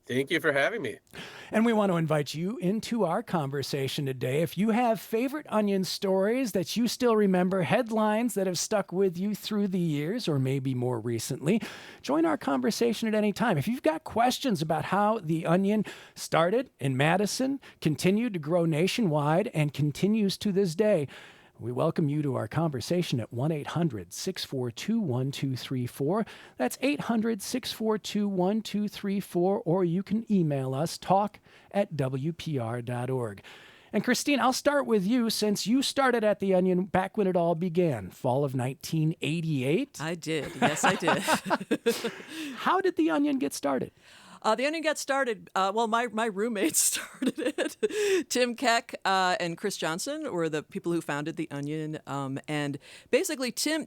Thank you for having me. And we want to invite you into our conversation today. If you have favorite Onion stories that you still remember, headlines that have stuck with you through the years or maybe more recently, join our conversation at any time. If you've got questions about how The Onion started in Madison, continued to grow nationwide, and continues to this day, we welcome you to our conversation at 1-800-642-1234. That's 800-642-1234, or you can email us, talk@wpr.org. And Christine, I'll start with you since you started at The Onion back when it all began, fall of 1988. I did. Yes, I did. How did The Onion get started? The Onion got started, my roommates started it. Tim Keck and Chris Johnson were the people who founded The Onion. And basically, Tim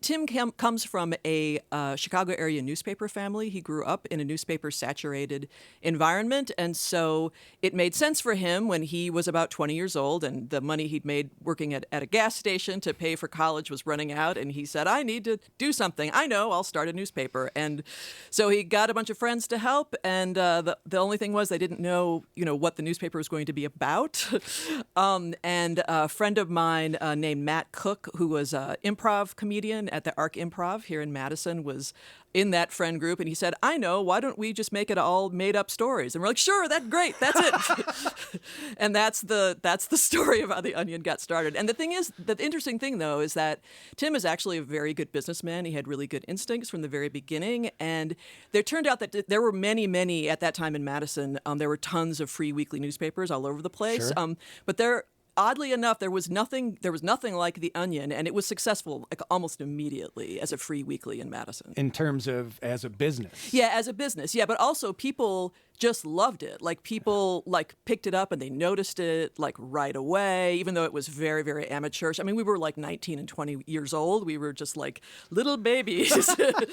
comes from a Chicago area newspaper family. He grew up in a newspaper-saturated environment. And so it made sense for him when he was about 20 years old and the money he'd made working at a gas station to pay for college was running out. And he said, I need to do something. I know, I'll start a newspaper. And so he got a bunch of friends to help. And the only thing was they didn't know, what the newspaper was going to be about. And a friend of mine named Matt Cook, who was an improv comedian at the Arc Improv here in Madison, was in that friend group. And he said, I know, why don't we just make it all made up stories? And we're like, sure, that's great. That's it. And that's the story of how The Onion got started. And the interesting thing, though, is that Tim is actually a very good businessman. He had really good instincts from the very beginning. And there turned out that there were many at that time in Madison. There were tons of free weekly newspapers all over the place. Sure. But oddly enough, there was nothing like The Onion, and it was successful almost immediately as a free weekly in Madison. In terms of as a business? Yeah, as a business. Yeah, but also people just loved it. People picked it up and they noticed it right away, even though it was very, very amateurish. I mean, we were 19 and 20 years old. We were just little babies, but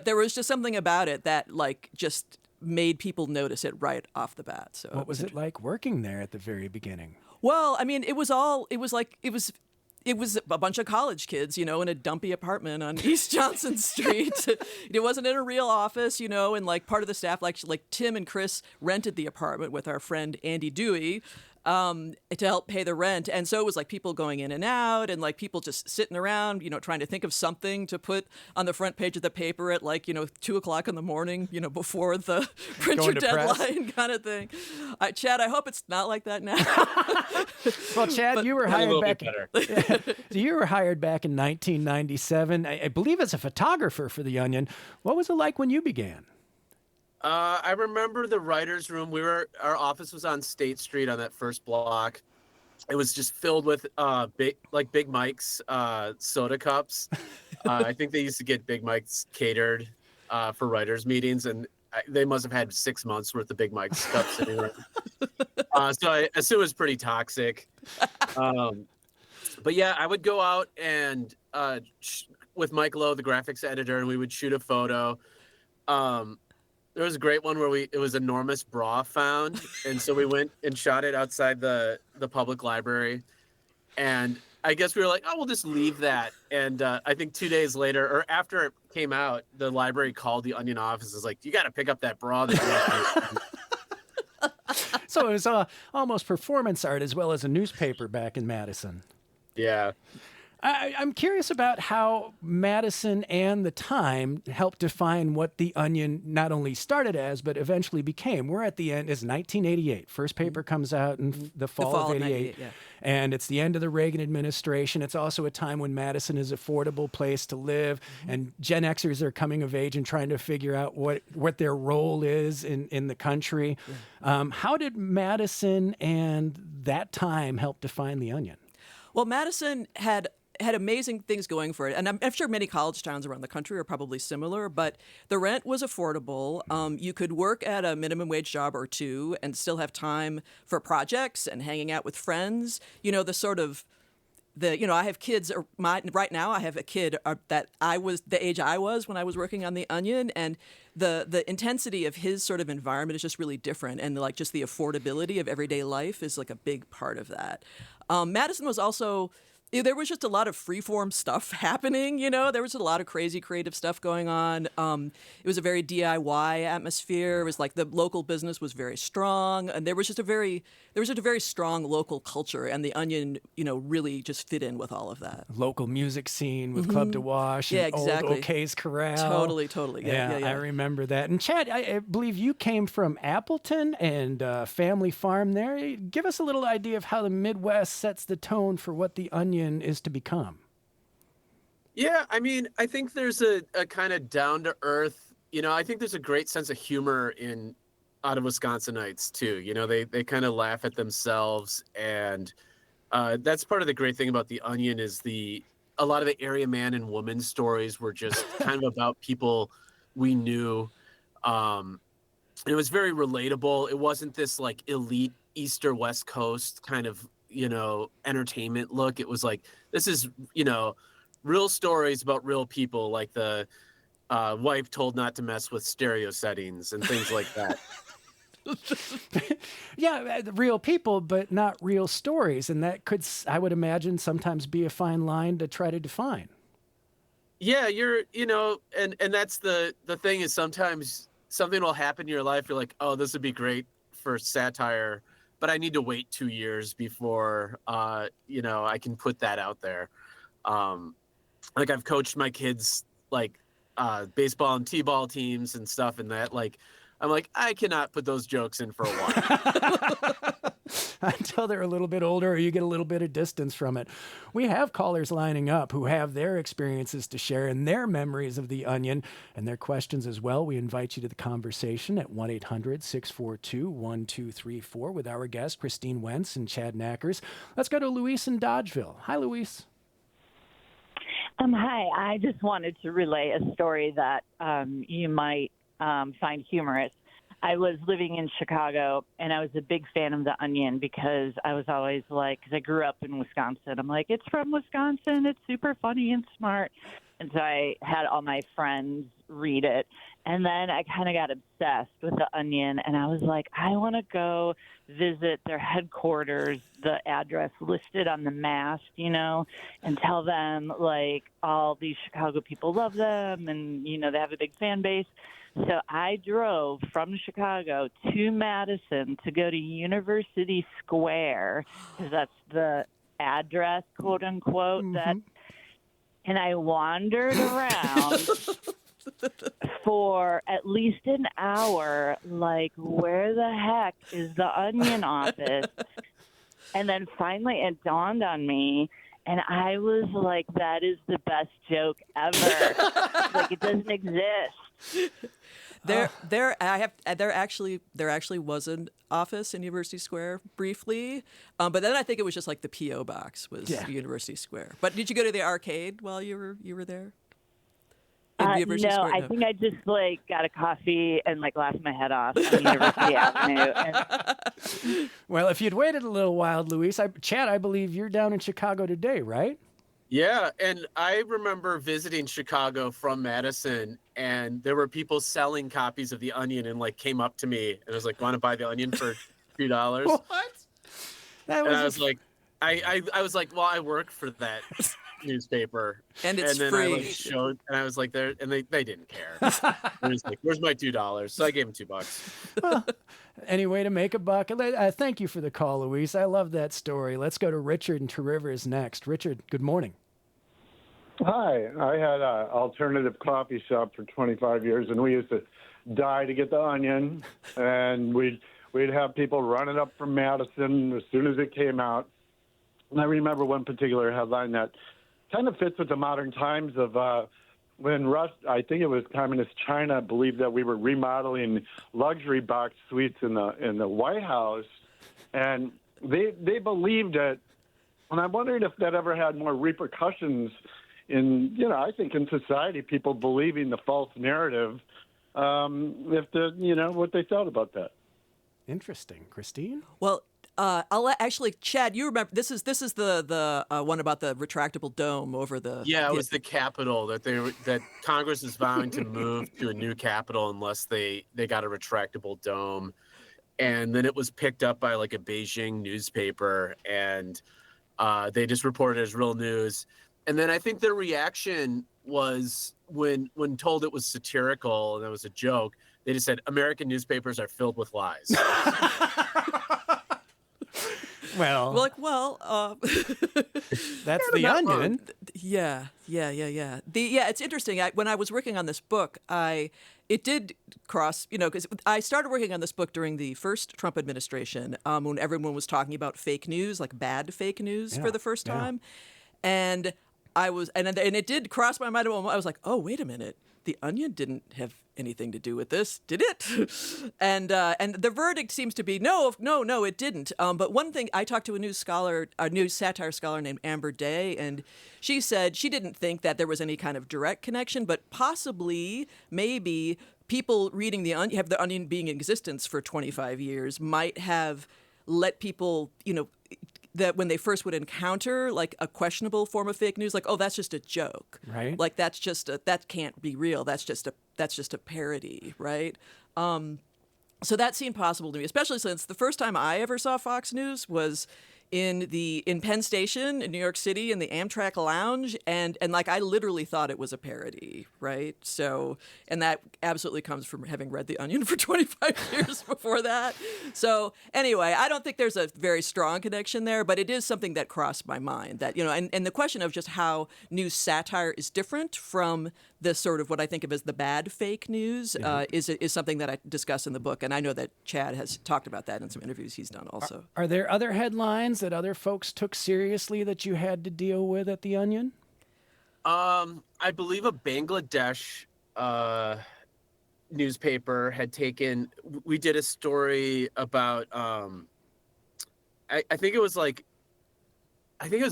there was just something about it that just made people notice it right off the bat. So what was it like working there at the very beginning? Well, I mean, it was a bunch of college kids, in a dumpy apartment on East Johnson Street. It wasn't in a real office, and part of the staff, like Tim and Chris rented the apartment with our friend Andy Dewey to help pay the rent. And so it was people going in and out and people just sitting around, trying to think of something to put on the front page of the paper at 2:00 in the morning, before the printer deadline kind of thing. Chad, I hope it's not like that now. Well, Chad, you were hired back. You were hired back in 1997, I believe, as a photographer for The Onion. What was it like when you began? I remember the writer's room. Our office was on State Street on that first block. It was just filled with Big Mike's soda cups. I think they used to get Big Mike's catered for writers' meetings, and they must have had 6 months worth of Big Mike's cups sitting around. So I assume it was pretty toxic. But yeah, I would go out and with Mike Lowe, the graphics editor, and we would shoot a photo. There was a great one where it was enormous bra found, and so we went and shot it outside the public library. And I guess we were like, oh, we'll just leave that. And I think 2 days later, or after it came out, the library called the Onion office. Is like, you got to pick up that bra. So it was almost performance art as well as a newspaper back in Madison. Yeah. I'm curious about how Madison and the time helped define what the Onion not only started as, but eventually became. We're at the end. It's 1988. First paper comes out in the fall of 88. Yeah. And it's the end of the Reagan administration. It's also a time when Madison is an affordable place to live, and Gen Xers are coming of age and trying to figure out what their role is in the country. Yeah. How did Madison and that time help define the Onion? Well, Madison had amazing things going for it. And I'm sure many college towns around the country are probably similar, but the rent was affordable. You could work at a minimum wage job or two and still have time for projects and hanging out with friends. You know, I have kids. Right now, I have a kid that I was the age I was when I was working on The Onion, and the intensity of his sort of environment is just really different, and like just the affordability of everyday life is like a big part of that. Madison was also. There was just a lot of freeform stuff happening, you know. There was a lot of crazy creative stuff going on. It was a very DIY atmosphere. It was like the local business was very strong, and there was just a very strong local culture. And the Onion, you know, really just fit in with all of that. Local music scene with Club to Wash and exactly. Old O'Kay's Corral. Totally. Yeah. I remember that. And Chad, I believe you came from Appleton and family farm there. Give us a little idea of how the Midwest sets the tone for what the Onion is to become. Yeah, I mean, I think there's a kind of down to earth, you know, I think there's a great sense of humor out of Wisconsinites too. You know, they kind of laugh at themselves, and that's part of the great thing about the Onion is a lot of the area man and woman stories were just kind of about people we knew. It was very relatable. It wasn't this like elite East or West Coast kind of, you know, entertainment look. It was like, this is, you know, real stories about real people, like the wife told not to mess with stereo settings and things like that. Yeah, real people, but not real stories. And that could, I would imagine, sometimes be a fine line to try to define. Yeah, you know, and that's the thing is sometimes something will happen in your life. You're like, oh, this would be great for satire, but I need to wait 2 years before, you know, I can put that out there. Like I've coached my kids, like baseball and t-ball teams and stuff, and that, like, I'm like, I cannot put those jokes in for a while. Until they're a little bit older or you get a little bit of distance from it. We have callers lining up who have their experiences to share and their memories of the Onion and their questions as well. We invite you to the conversation at 1-800-642-1234 with our guests, Christine Wentz and Chad Knackers. Let's go to Luis in Dodgeville. Hi, Luis. Hi. I just wanted to relay a story that you might find humorous. I was living in Chicago, and I was a big fan of The Onion because I was always like, because I grew up in Wisconsin, I'm like, it's from Wisconsin, it's super funny and smart. And so I had all my friends read it. And then I kind of got obsessed with The Onion, and I was like, I want to go visit their headquarters, the address listed on the mast, you know, and tell them, like, all these Chicago people love them, and, you know, they have a big fan base. So I drove from Chicago to Madison to go to University Square, because that's the address, quote unquote, that, and I wandered around for at least an hour, like, where the heck is the Onion office? And then finally it dawned on me, and I was like, that is the best joke ever. Like, it doesn't exist. There actually was an office in University Square briefly, but then I think it was just like the PO box was University Square. But did you go to the arcade while you were there? No, I think I just like got a coffee and like laughed my head off on University Avenue. Well, if you'd waited a little while, Luis, Chad, I believe you're down in Chicago today, right? Yeah, and I remember visiting Chicago from Madison, and there were people selling copies of The Onion, and like came up to me and was like, "Want to buy The Onion for $2?" What? I was like, I was like, well, I work for that newspaper, and it's then free. I like showed, and I was like, there, and they didn't care. They was like, "Where's my $2?" So I gave them $2. Well, any way to make a buck. Thank you for the call, Luis. I love that story. Let's go to Richard in Two Rivers next. Richard, good morning. Hi, I had an alternative coffee shop for 25 years, and we used to die to get the Onion, and we'd have people running up from Madison as soon as it came out. And I remember one particular headline that kind of fits with the modern times of when I think it was Communist China, believed that we were remodeling luxury box suites in the White House, and they believed it. And I'm wondering if that ever had more repercussions in, I think in society, people believing the false narrative, what they thought about that. Interesting. Christine? Well, actually, Chad, you remember this is the one about the retractable dome over the. Yeah, it was the Capitol that Congress is vowing to move to a new Capitol unless they got a retractable dome, and then it was picked up by like a Beijing newspaper, and they just reported it as real news. And then I think their reaction was when told it was satirical and it was a joke, they just said American newspapers are filled with lies. Well, that's the Onion. Yeah. It's interesting. When I was working on this book, it did cross, because I started working on this book during the first Trump administration, when everyone was talking about fake news, like bad fake news for the first time. And and it did cross my mind. I was like, oh, wait a minute. The Onion didn't have anything to do with this, did it? And the verdict seems to be no, it didn't. But one thing, I talked to a news satire scholar named Amber Day, and she said she didn't think that there was any kind of direct connection, but possibly, maybe people reading the Onion being in existence for 25 years might have let people, that when they first would encounter like a questionable form of fake news, like, oh, that's just a joke, right? Like that can't be real. That's just a parody, right? So that seemed possible to me, especially since the first time I ever saw Fox News was in Penn Station in New York City in the Amtrak lounge, and like I literally thought it was a parody, right? So, and that absolutely comes from having read The Onion for 25 years before that. So anyway, I don't think there's a very strong connection there, but it is something that crossed my mind that, and the question of just how news satire is different from the sort of what I think of as the bad fake news is something that I discuss in the book. And I know that Chad has talked about that in some interviews he's done also. Are there other headlines that other folks took seriously that you had to deal with at The Onion? I believe a Bangladesh newspaper had taken, we did a story about, I think it was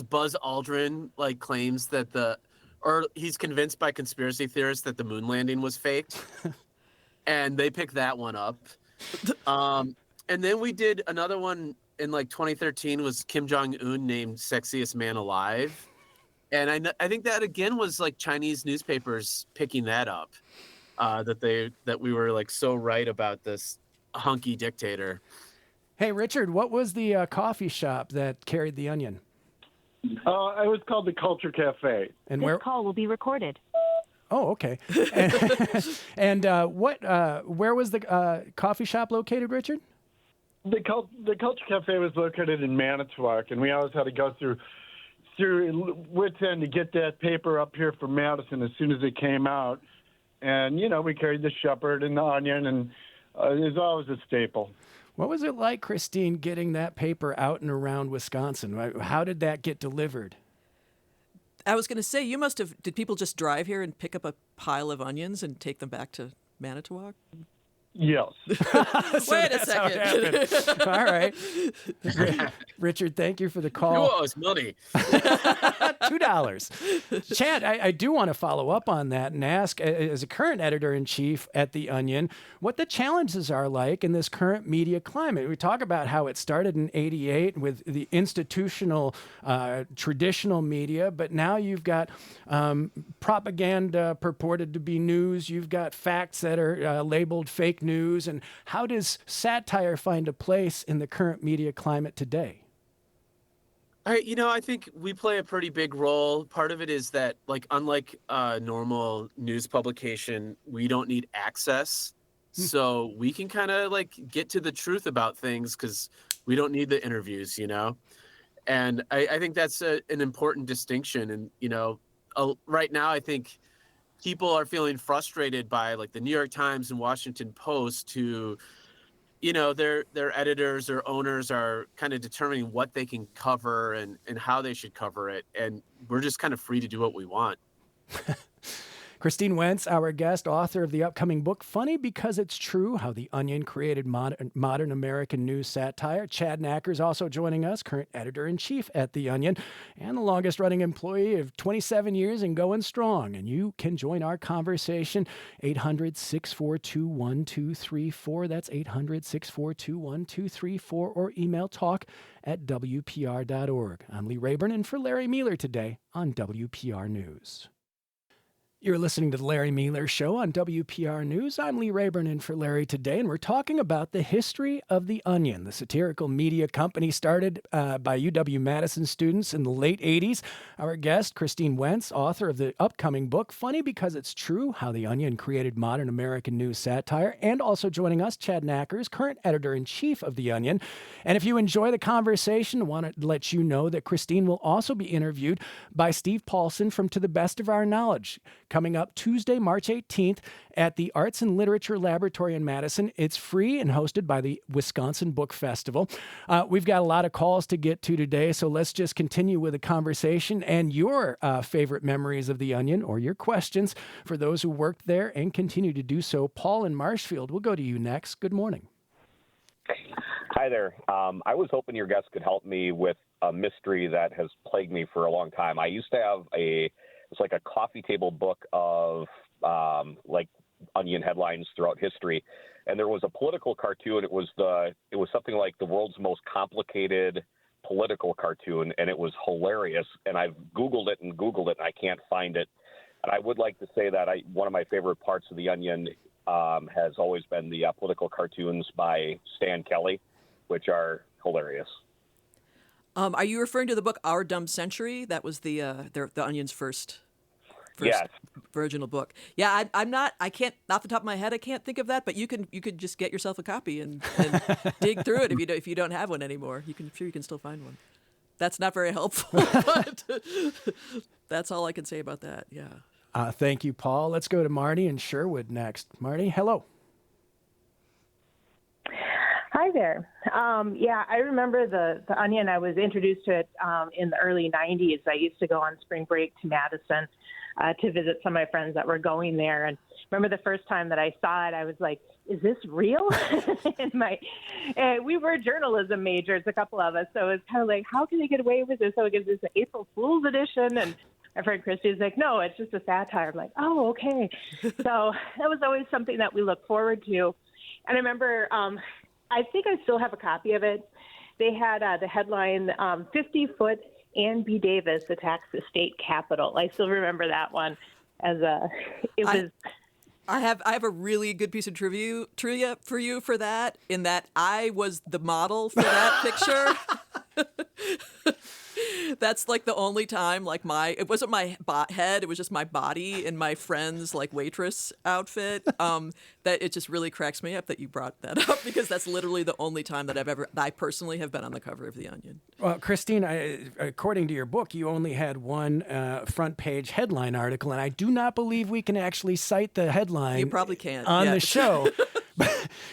Buzz Aldrin claims that or he's convinced by conspiracy theorists that the moon landing was faked. And they picked that one up. And then we did another one in 2013 was Kim Jong-un named sexiest man alive. And I think that again was Chinese newspapers picking that up, that we were so right about this hunky dictator. Hey, Richard, what was the coffee shop that carried The Onion? It was called the Culture Cafe. And this call will be recorded. Oh, okay. And where was the coffee shop located, Richard? The Culture Cafe was located in Manitowoc, and we always had to go through wits end to get that paper up here from Madison as soon as it came out. And, we carried the Shepherd and the Onion, and it was always a staple. What was it like, Christine, getting that paper out and around Wisconsin? How did that get delivered? I was going to say, did people just drive here and pick up a pile of onions and take them back to Manitowoc? Yes. Wait a second. All right. Richard, thank you for the call. You owe us money. $2. Chad, I do want to follow up on that and ask, as a current editor-in-chief at The Onion, what the challenges are like in this current media climate. We talk about how it started in '88 with the institutional, traditional media, but now you've got propaganda purported to be news. You've got facts that are labeled fake news. And how does satire find a place in the current media climate today? I think we play a pretty big role. Part of it is that, unlike normal news publication, we don't need access. So we can kind of get to the truth about things because we don't need the interviews, And I think that's an important distinction. And, right now, I think people are feeling frustrated by like the New York Times and Washington Post who, their editors or owners are kind of determining what they can cover and how they should cover it. And we're just kind of free to do what we want. Christine Wentz, our guest, author of the upcoming book, Funny Because It's True, How the Onion Created Modern American News Satire. Chad Knacker's also joining us, current editor-in-chief at The Onion, and the longest-running employee of 27 years and going strong. And you can join our conversation, 800-642-1234. That's 800-642-1234, or email talk@WPR.org. I'm Lee Rayburn, and for Larry Mealer today on WPR News. You're listening to the Larry Mealer Show on WPR News. I'm Lee Rayburn in for Larry today, and we're talking about the history of The Onion, the satirical media company started by UW-Madison students in the late 80s. Our guest, Christine Wentz, author of the upcoming book, Funny Because It's True, How the Onion Created Modern American News Satire, and also joining us, Chad Knacker's current editor-in-chief of The Onion. And if you enjoy the conversation, I want to let you know that Christine will also be interviewed by Steve Paulson from To the Best of Our Knowledge, coming up Tuesday, March 18th at the Arts and Literature Laboratory in Madison. It's free and hosted by the Wisconsin Book Festival. We've got a lot of calls to get to today, so let's just continue with the conversation and your favorite memories of The Onion or your questions for those who worked there and continue to do so. Paul in Marshfield, we'll go to you next. Good morning. Hi there. I was hoping your guest could help me with a mystery that has plagued me for a long time. I used to have it's like a coffee table book of like Onion headlines throughout history, and there was a political cartoon. It was something like the world's most complicated political cartoon, and it was hilarious. And I've Googled it, and I can't find it. And I would like to say that one of my favorite parts of The Onion has always been the political cartoons by Stan Kelly, which are hilarious. Are you referring to the book Our Dumb Century? That was the Onion's first yes. original book. Yeah, I can't, off the top of my head, I can't think of that, but you could just get yourself a copy and dig through it if you don't have one anymore. I'm sure you can still find one. That's not very helpful, but that's all I can say about that. Yeah. Thank you, Paul. Let's go to Marty in Sherwood next. Marty, hello. Hi there. I remember the Onion. I was introduced to it in the early 90s. I used to go on spring break to Madison to visit some of my friends that were going there. And remember the first time that I saw it, I was like, is this real? We were journalism majors, a couple of us. So it was kind of like, how can they get away with this? So is this an April Fool's edition? And my friend Christy was like, no, it's just a satire. I'm like, oh, okay. So that was always something that we look forward to. And I remember, I think I still have a copy of it. They had the headline, 50-foot Ann B. Davis attacks the state capitol. I still remember that one I have a really good piece of trivia for you for that, in that I was the model for that picture. That's like the only time, like it wasn't my head, it was just my body in my friend's like waitress outfit. That it just really cracks me up that you brought that up, because that's literally the only time that I personally have been on the cover of The Onion. Well, Christine, according to your book, you only had one front page headline article, and I do not believe we can actually cite the headline. You probably can't on the show.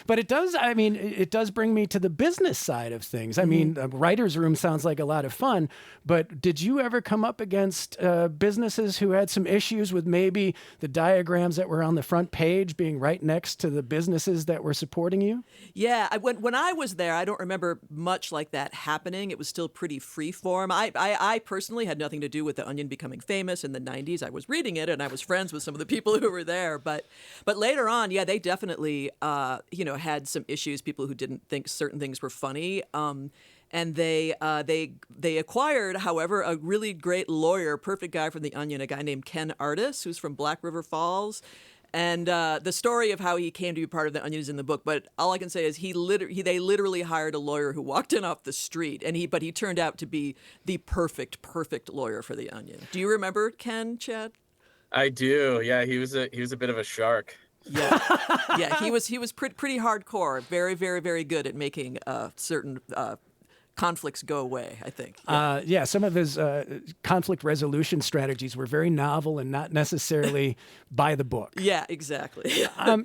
But it does, it does bring me to the business side of things. I mean, a writer's room sounds like a lot of fun, but did you ever come up against businesses who had some issues with maybe the diagrams that were on the front page being right next to the businesses that were supporting you? Yeah, when I was there, I don't remember much like that happening. It was still pretty freeform. I personally had nothing to do with The Onion becoming famous in the 90s. I was reading it, and I was friends with some of the people who were there. But later on, yeah, they definitely had some issues, people who didn't think certain things were funny. And they acquired, however, a really great lawyer, perfect guy from The Onion, a guy named Ken Artis, who's from Black River Falls. And the story of how he came to be part of The Onion is in the book. But all I can say is they literally hired a lawyer who walked in off the street, but he turned out to be the perfect lawyer for The Onion. Do you remember Ken, Chad? I do. Yeah, he was a bit of a shark. Yeah, he was pretty hardcore. Very, very, very good at making certain conflicts go away, I think. Yeah, some of his conflict resolution strategies were very novel and not necessarily by the book. Yeah, exactly.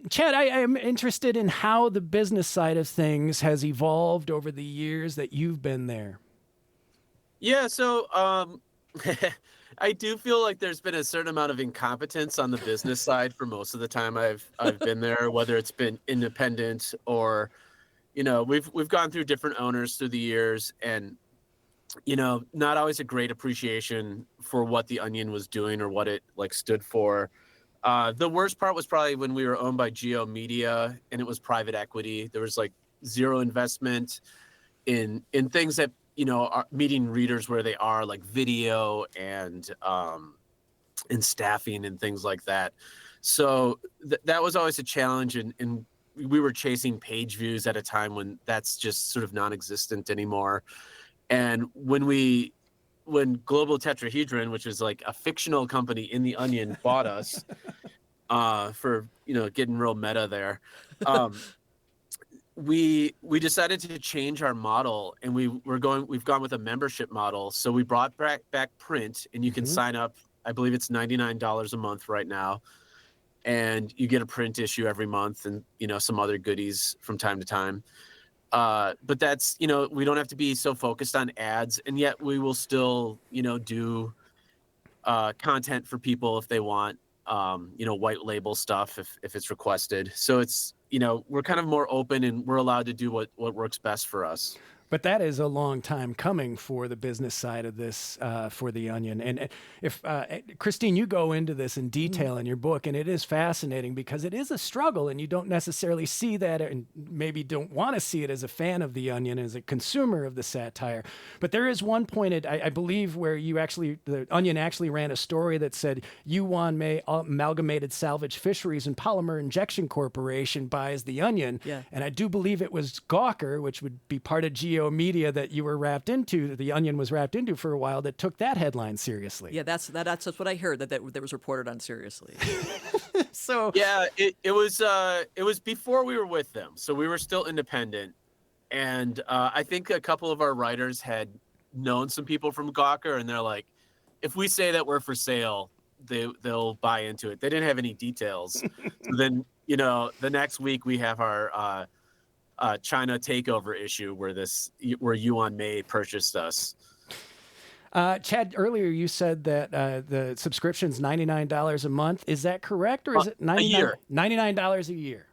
Chad, I am interested in how the business side of things has evolved over the years that you've been there. Yeah, so I do feel like there's been a certain amount of incompetence on the business side for most of the time I've been there, whether it's been independent or, we've gone through different owners through the years, and not always a great appreciation for what the Onion was doing or what it stood for. The worst part was probably when we were owned by Geo Media and it was private equity. There was zero investment in things that are meeting readers where they are, like video and staffing and things like that. So that was always a challenge, and we were chasing page views at a time when that's just sort of non-existent anymore. And when Global Tetrahedron, which is like a fictional company in the Onion, bought us for getting real meta there. We decided to change our model, and we've gone with a membership model. So we brought back print, and you can sign up. I believe it's $99 a month right now, and you get a print issue every month, and some other goodies from time to time. But that's we don't have to be so focused on ads, and yet we will still do content for people if they want. White label stuff if it's requested. So it's, we're kind of more open, and we're allowed to do what works best for us. But that is a long time coming for the business side of this, for the Onion. And if Christine, you go into this in detail in your book, and it is fascinating because it is a struggle, and you don't necessarily see that, and maybe don't want to see it as a fan of the Onion, as a consumer of the satire. But there is one point, I believe, where the Onion actually ran a story that said Yuan May Amalgamated Salvage Fisheries and Polymer Injection Corporation buys the Onion. Yeah. And I do believe it was Gawker, which would be part of Geo Media that you were wrapped into, the Onion was wrapped into for a while, that took that headline seriously. Yeah, that's what I heard that was reported on seriously. So yeah, it was before we were with them, so we were still independent, and I think a couple of our writers had known some people from Gawker, and they're like, if we say that we're for sale, they'll buy into it. They didn't have any details. So then the next week we have our China takeover issue where Yuan May purchased us. Chad, earlier you said that the subscription's $99 a month. Is that correct, or is it a year? $99 a year?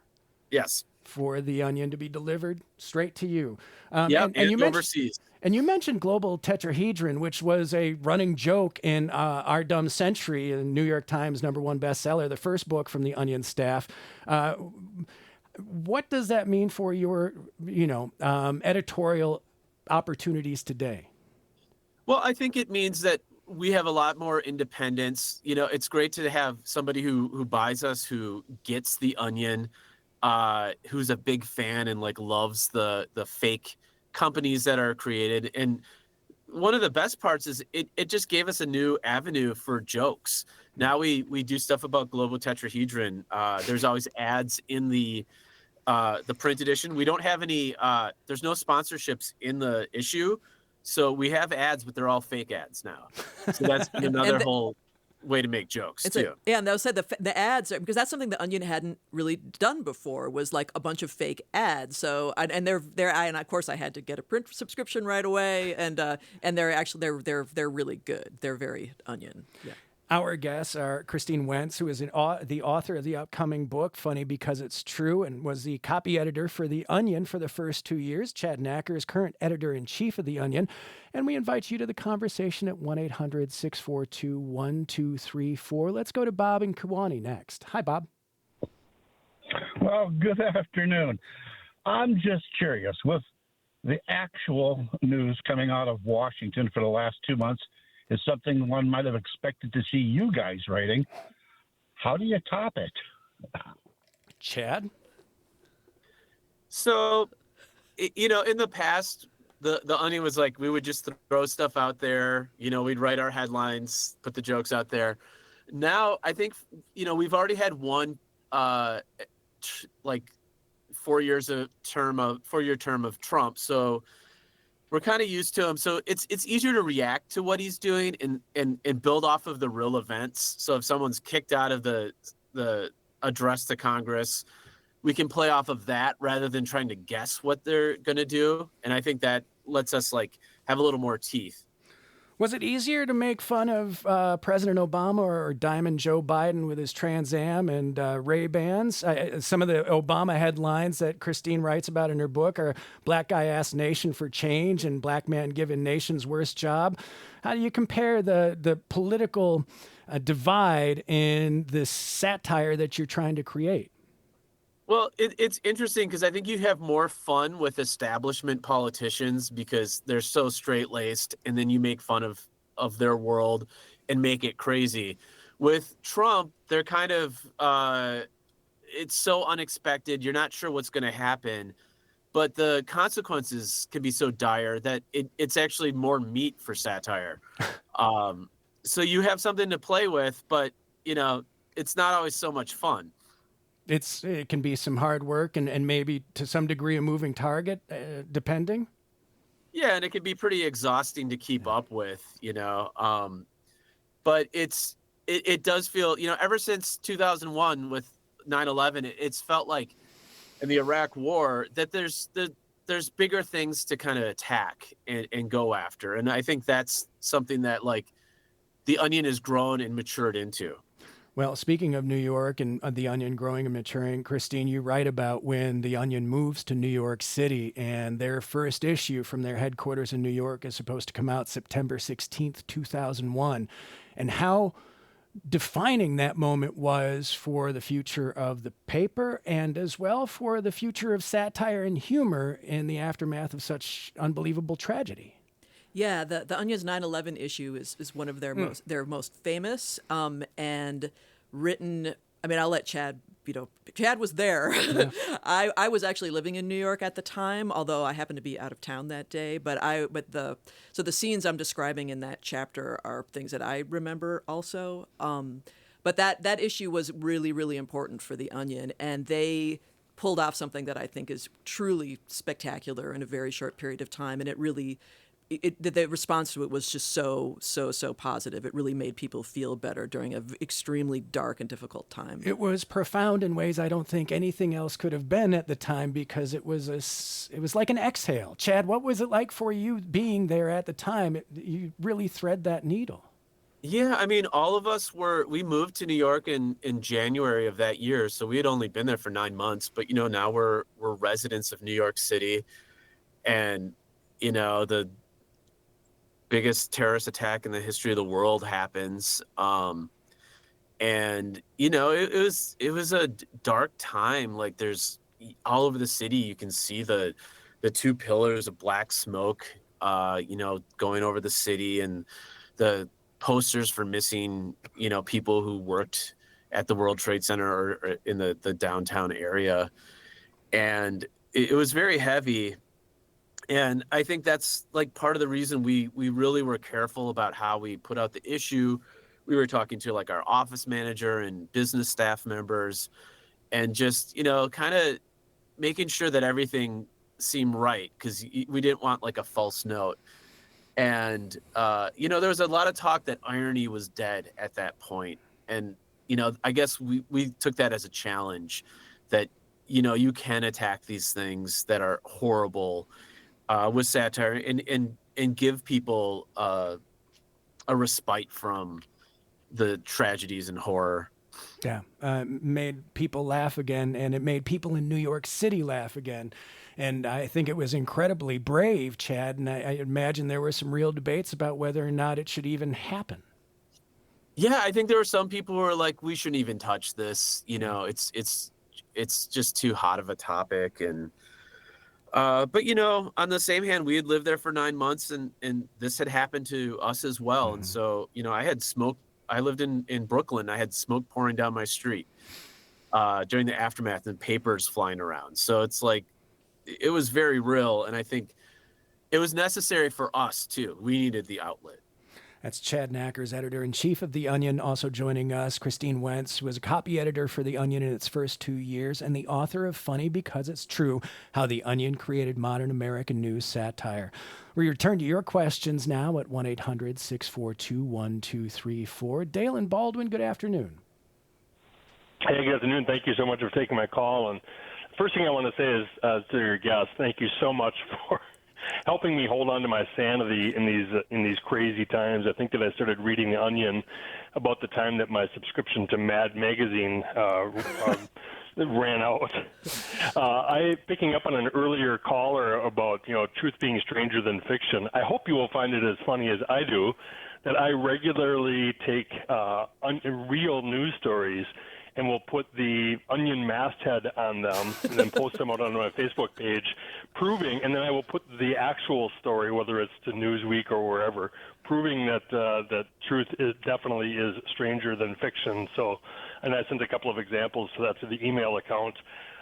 Yes. For the Onion to be delivered straight to you. Yeah, and you overseas. And you mentioned Global Tetrahedron, which was a running joke in Our Dumb Century, a New York Times #1 bestseller, the first book from the Onion staff. What does that mean for your, editorial opportunities today? Well, I think it means that we have a lot more independence. It's great to have somebody who buys us, who gets the Onion, who's a big fan and loves the fake companies that are created. And one of the best parts is it just gave us a new avenue for jokes. Now we do stuff about Global Tetrahedron. There's always ads in the print edition. We don't have any, there's no sponsorships in the issue. So we have ads, but they're all fake ads now. So that's another whole way to make jokes too. And they'll say the ads are, because that's something the Onion hadn't really done before, was a bunch of fake ads. So and of course I had to get a print subscription right away, and they're actually they're really good. They're very Onion. Yeah. Our guests are Christine Wentz, who is the author of the upcoming book, Funny Because It's True, and was the copy editor for The Onion for the first 2 years. Chad Nacker is current editor-in-chief of The Onion. And we invite you to the conversation at 1-800-642-1234. Let's go to Bob in Kewanee next. Hi, Bob. Well, good afternoon. I'm just curious, with the actual news coming out of Washington for the last 2 months, is something one might have expected to see you guys writing. How do you top it? Chad? So, in the past, the Onion was we would just throw stuff out there. We'd write our headlines, put the jokes out there. Now, I think, we've already had one, 4 year term of Trump. So we're kind of used to him. So it's easier to react to what he's doing and build off of the real events. So if someone's kicked out of the address to Congress, we can play off of that rather than trying to guess what they're going to do. And I think that lets us like have a little more teeth. Was it easier to make fun of President Obama or Diamond Joe Biden with his Trans Am and Ray-Bans? Some of the Obama headlines that Christine writes about in her book are Black Guy Asked Nation for Change and Black Man Given Nation's Worst Job. How do you compare the political divide in this satire that you're trying to create? Well, it's interesting because I think you have more fun with establishment politicians because they're so straight-laced, and then you make fun of their world and make it crazy. With Trump, they're kind of it's so unexpected. You're not sure what's going to happen, but the consequences can be so dire that it's actually more meat for satire. So you have something to play with, but it's not always so much fun. It can be some hard work and maybe to some degree a moving target, depending. Yeah, and it can be pretty exhausting to keep up with, but it does feel, ever since 2001 with 9/11, it's felt like in the Iraq War that there's bigger things to kind of attack and go after, and I think that's something that like the Onion has grown and matured into. Well, speaking of New York and The Onion growing and maturing, Christine, you write about when The Onion moves to New York City, and their first issue from their headquarters in New York is supposed to come out September 16th, 2001, and how defining that moment was for the future of the paper and as well for the future of satire and humor in the aftermath of such unbelievable tragedy. Yeah, the Onion's 9/11 issue is one of their most famous and written. I mean, I'll let Chad. Chad was there. Yeah. I was actually living in New York at the time, although I happened to be out of town that day. So the scenes I'm describing in that chapter are things that I remember also. But that issue was really, really important for the Onion, and they pulled off something that I think is truly spectacular in a very short period of time, and it really. The response to it was just so positive. It really made people feel better during an extremely dark and difficult time. It was profound in ways I don't think anything else could have been at the time because it was like an exhale. Chad, what was it like for you being there at the time? You really thread that needle. Yeah, I mean, all of us we moved to New York in January of that year, so we had only been there for 9 months. But now we're residents of New York City, and the biggest terrorist attack in the history of the world happens. And it was a dark time. Like there's all over the city, you can see the two pillars of black smoke, going over the city, and the posters for missing, people who worked at the World Trade Center or in the downtown area. And it was very heavy. And I think that's like part of the reason we really were careful about how we put out the issue. We were talking to like our office manager and business staff members and just, kind of making sure that everything seemed right because we didn't want like a false note. And, there was a lot of talk that irony was dead at that point. And, I guess we took that as a challenge that, you can attack these things that are horrible with satire and give people a respite from the tragedies and horror. Yeah, made people laugh again, and it made people in New York City laugh again. And I think it was incredibly brave, Chad, and I imagine there were some real debates about whether or not it should even happen. Yeah, I think there were some people who were like, we shouldn't even touch this. It's just too hot of a topic. And but on the same hand, we had lived there for 9 months and this had happened to us as well. And so, I had smoke. I lived in Brooklyn. I had smoke pouring down my street during the aftermath and papers flying around. So it's like, it was very real. And I think it was necessary for us too. We needed the outlet. That's Chad Knackers, editor-in-chief of The Onion. Also joining us, Christine Wentz, who was a copy editor for The Onion in its first 2 years and the author of Funny Because It's True, How the Onion Created Modern American News Satire. We return to your questions now at 1-800-642-1234. Dale and Baldwin, good afternoon. Hey, good afternoon. Thank you so much for taking my call. And first thing I want to say is to your guest, thank you so much for helping me hold on to my sanity in these crazy times. I think that I started reading The Onion about the time that my subscription to Mad Magazine ran out. Picking up on an earlier caller about truth being stranger than fiction. I hope you will find it as funny as I do that I regularly take real news stories and we'll put the Onion masthead on them and then post them out on my Facebook page, proving, and then I will put the actual story, whether it's to Newsweek or wherever, proving that that truth definitely is stranger than fiction. So, and I sent a couple of examples to that to the email account.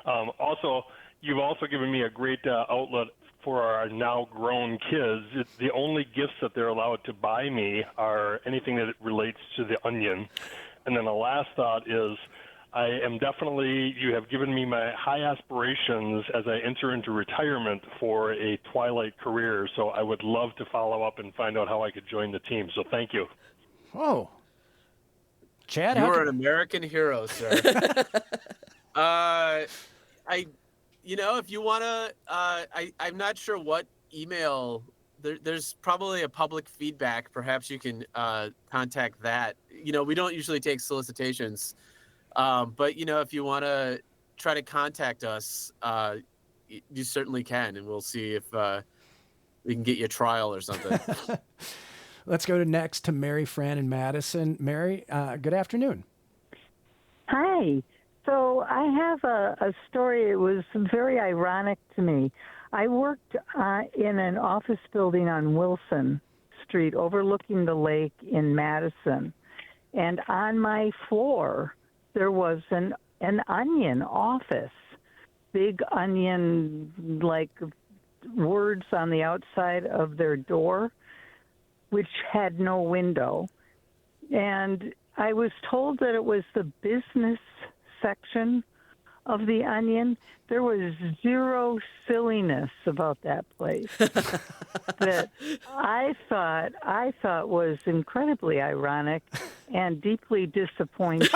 Also, you've also given me a great outlet for our now grown kids. The only gifts that they're allowed to buy me are anything that relates to the Onion. And then the last thought is, I am definitely, you have given me my high aspirations as I enter into retirement for a twilight career. So I would love to follow up and find out how I could join the team. So thank you. Whoa. Chad, you are an American hero, sir. If you want to, I'm not sure what email. There's probably a public feedback. Perhaps you can contact that. We don't usually take solicitations, but if you want to try to contact us, you certainly can, and we'll see if we can get you a trial or something. Let's go next to Mary Fran in Madison. Mary, good afternoon. Hi. So I have a story. It was very ironic to me. I worked in an office building on Wilson Street overlooking the lake in Madison. And on my floor, there was an Onion office, big Onion, like words on the outside of their door, which had no window. And I was told that it was the business section of the Onion. There was zero silliness about that place that I thought was incredibly ironic and deeply disappointing.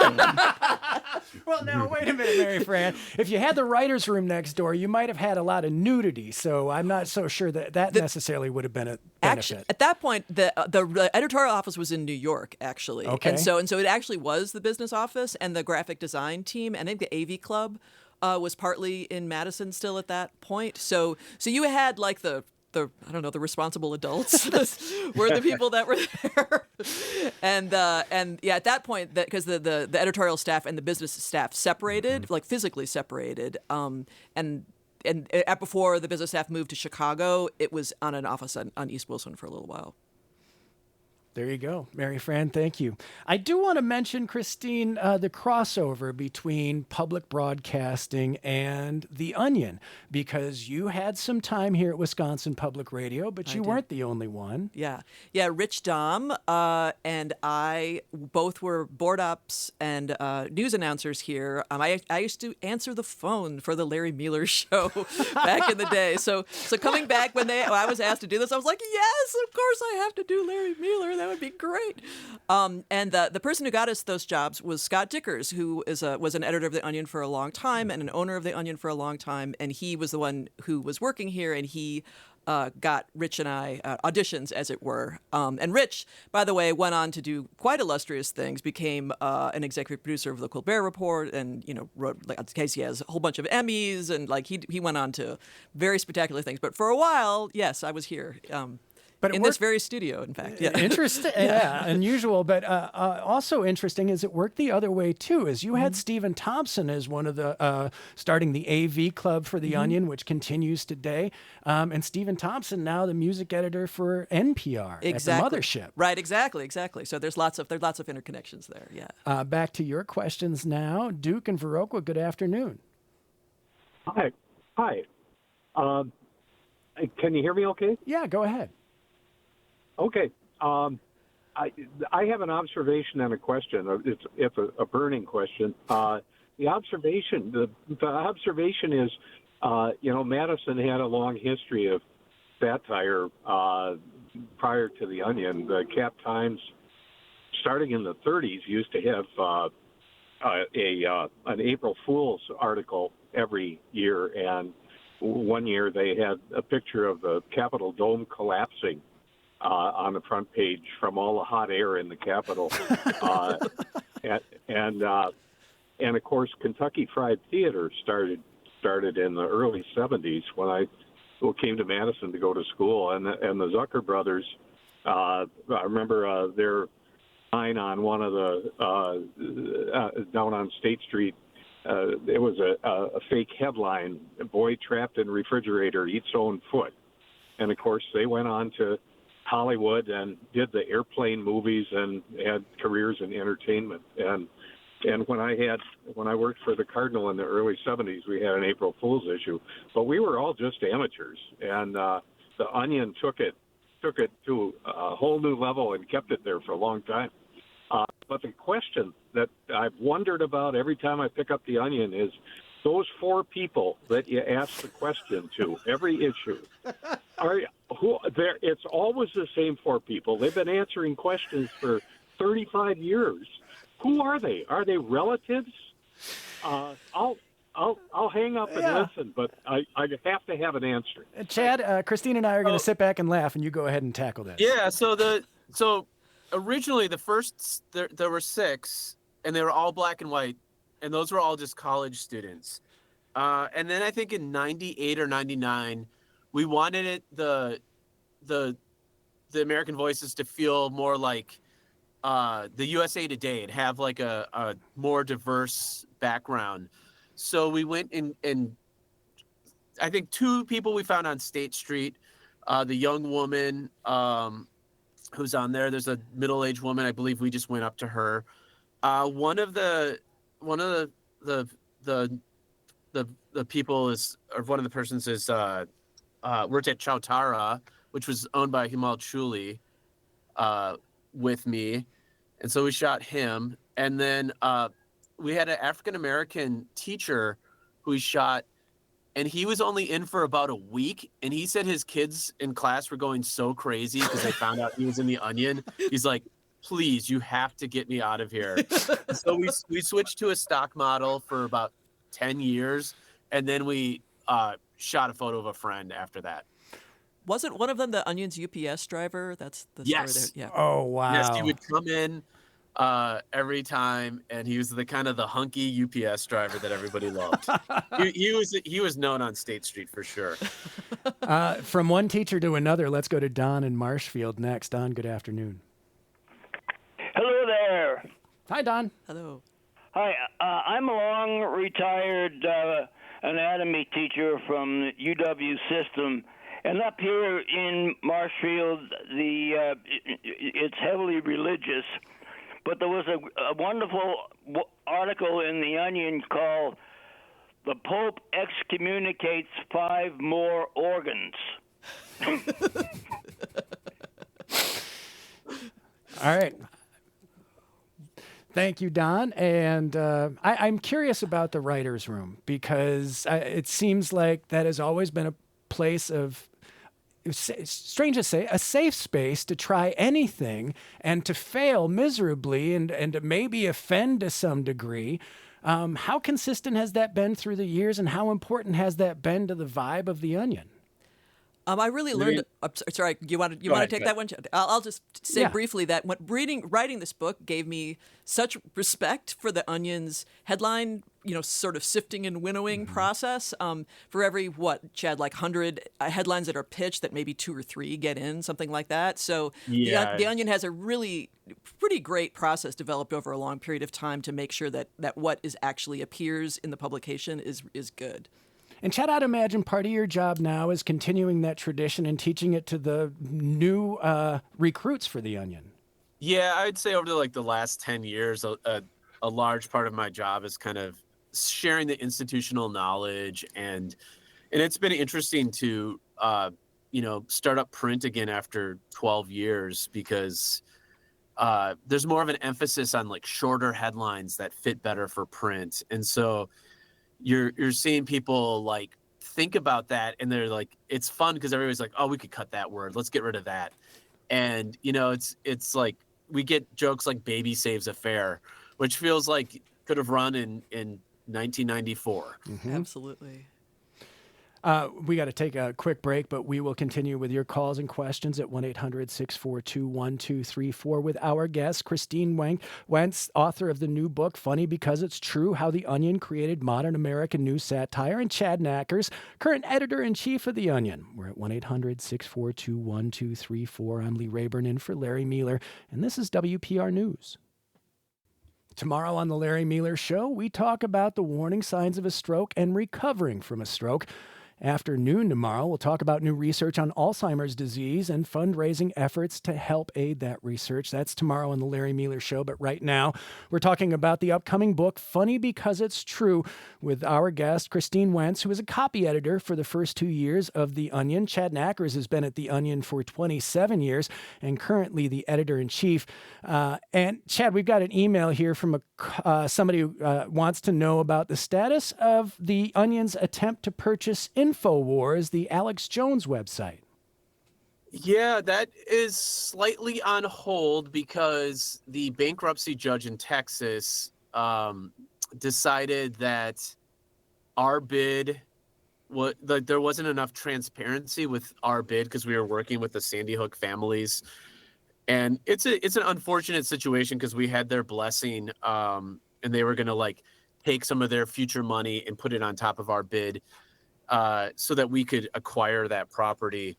Well, now, wait a minute, Mary Fran. If you had the writer's room next door, you might have had a lot of nudity, so I'm not so sure that necessarily would have been a benefit. Actually, at that point, the editorial office was in New York, actually. Okay. And so it actually was the business office and the graphic design team, and I think the AV Club was partly in Madison still at that point. So you had like the responsible adults were the people that were there. And yeah, at that point, because the editorial staff and the business staff separated, like physically separated, and before the business staff moved to Chicago, it was on an office on East Wilson for a little while. There you go. Mary Fran, thank you. I do want to mention, Christine, the crossover between public broadcasting and The Onion, because you had some time here at Wisconsin Public Radio, but you weren't the only one. Yeah. Rich Dahm and I both were board ups and news announcers here. I used to answer the phone for the Larry Mueller show back in the day. So coming back when I was asked to do this, I was like, yes, of course I have to do Larry Mueller. That would be great. And the person who got us those jobs was Scott Dickers, who was an editor of The Onion for a long time and an owner of The Onion for a long time. And he was the one who was working here, and he got Rich and I auditions, as it were. And Rich, by the way, went on to do quite illustrious things, became an executive producer of the Colbert Report, and wrote, like, in case he has a whole bunch of Emmys, and like he went on to very spectacular things. But for a while, yes, I was here. But in this very studio, in fact. Yeah. Interesting. Yeah, unusual. But also interesting is it worked the other way, too, as you had Stephen Thompson as one of the, starting the AV Club for The Onion, which continues today. And Stephen Thompson, now the music editor for NPR at the mothership. Right, exactly. So there's lots of interconnections there, yeah. Back to your questions now. Duke and Viroqua, good afternoon. Hi. Can you hear me okay? Yeah, go ahead. Okay. I I have an observation and a question. It's a burning question. The observation is, Madison had a long history of satire prior to the Onion. The Cap Times, starting in the 30s, used to have an April Fool's article every year, and one year they had a picture of the Capitol dome collapsing on the front page from all the hot air in the Capitol, and of course Kentucky Fried Theater started in the early 70s when I came to Madison to go to school, and the Zucker brothers. I remember their sign on one of the down on State Street. It was a fake headline: "Boy trapped in refrigerator eats own foot," and of course they went on to Hollywood and did the airplane movies and had careers in entertainment. And when I worked for the Cardinal in the early 70s, we had an April Fool's issue, but we were all just amateurs. And the Onion took it to a whole new level and kept it there for a long time. But the question that I've wondered about every time I pick up the Onion is those four people that you ask the question to every issue. It's always the same four people. They've been answering questions for 35 years. Who are they? Are they relatives? I'll hang up and listen, but I have to have an answer. Chad, Christine and I are going to sit back and laugh, and you go ahead and tackle this. Yeah. So originally the first there were 6, and they were all black and white, and those were all just college students. And then I think in 98 or 99, we wanted the American Voices to feel more like the USA Today and have like a more diverse background. So we went and I think 2 people we found on State Street, the young woman who's on there. There's a middle-aged woman. I believe we just went up to her. One of the people is, or one of the persons is worked at Chowtara, which was owned by Himal Chuli, with me. And so we shot him. And then we had an African-American teacher who we shot, and he was only in for about a week. And he said his kids in class were going so crazy because they found out he was in the Onion. He's like, please, you have to get me out of here. So we switched to a stock model for about 10 years. And then we shot a photo of a friend after that. Wasn't one of them the Onion's UPS driver? That's the Yes. story there. Yeah. Oh, wow. Yes, he would come in every time, and he was the kind of the hunky UPS driver that everybody loved. he was known on State Street for sure. From one teacher to another, let's go to Don in Marshfield next. Don, good afternoon. Hello there. Hi, Don. Hello. Hi, I'm a long retired anatomy teacher from the UW system, and up here in Marshfield, it's heavily religious. But there was a wonderful article in the Onion called "The Pope Excommunicates 5 More Organs." All right. Thank you, Don. And I'm curious about the writer's room because it seems like that has always been a place of, strange to say, a safe space to try anything and to fail miserably and to maybe offend to some degree. How consistent has that been through the years, and how important has that been to the vibe of the Onion? I really learned. Sorry, you want to take that one? I'll just say briefly that writing this book gave me such respect for the Onion's headline, sort of sifting and winnowing process. For every Chad, like 100 headlines that are pitched, that maybe 2 or 3 get in, something like that. So the Onion has a really pretty great process developed over a long period of time to make sure that what is actually appears in the publication is good. And Chad, I'd imagine part of your job now is continuing that tradition and teaching it to the new recruits for the Onion. Yeah, I'd say over the last 10 years, a large part of my job is kind of sharing the institutional knowledge, and it's been interesting to start up print again after 12 years because there's more of an emphasis on like shorter headlines that fit better for print. And so you're seeing people like think about that, and they're like, it's fun because everybody's like, oh, we could cut that word, let's get rid of that. And it's like we get jokes like baby saves affair, which feels like could have run in 1994. Absolutely. We got to take a quick break, but we will continue with your calls and questions at 1-800-642-1234 with our guest, Christine Wentz, author of the new book, Funny Because It's True, How the Onion Created Modern American News Satire, and Chad Nackers, current editor-in-chief of The Onion. We're at 1-800-642-1234. I'm Lee Rayburn in for Larry Mealer, and this is WPR News. Tomorrow on the Larry Mealer Show, we talk about the warning signs of a stroke and recovering from a stroke. After noon tomorrow, we'll talk about new research on Alzheimer's disease and fundraising efforts to help aid that research. That's tomorrow on the Larry Mealer Show. But right now, we're talking about the upcoming book, Funny Because It's True, with our guest, Christine Wentz, who is a copy editor for the first 2 years of The Onion. Chad Nackers has been at The Onion for 27 years and currently the editor-in-chief. And Chad, we've got an email here from somebody who wants to know about the status of The Onion's attempt to purchase InfoWars, the Alex Jones website. Yeah, that is slightly on hold because the bankruptcy judge in Texas decided that our bid, there wasn't enough transparency with our bid because we were working with the Sandy Hook families. And it's an unfortunate situation because we had their blessing, and they were going to like take some of their future money and put it on top of our bid so that we could acquire that property.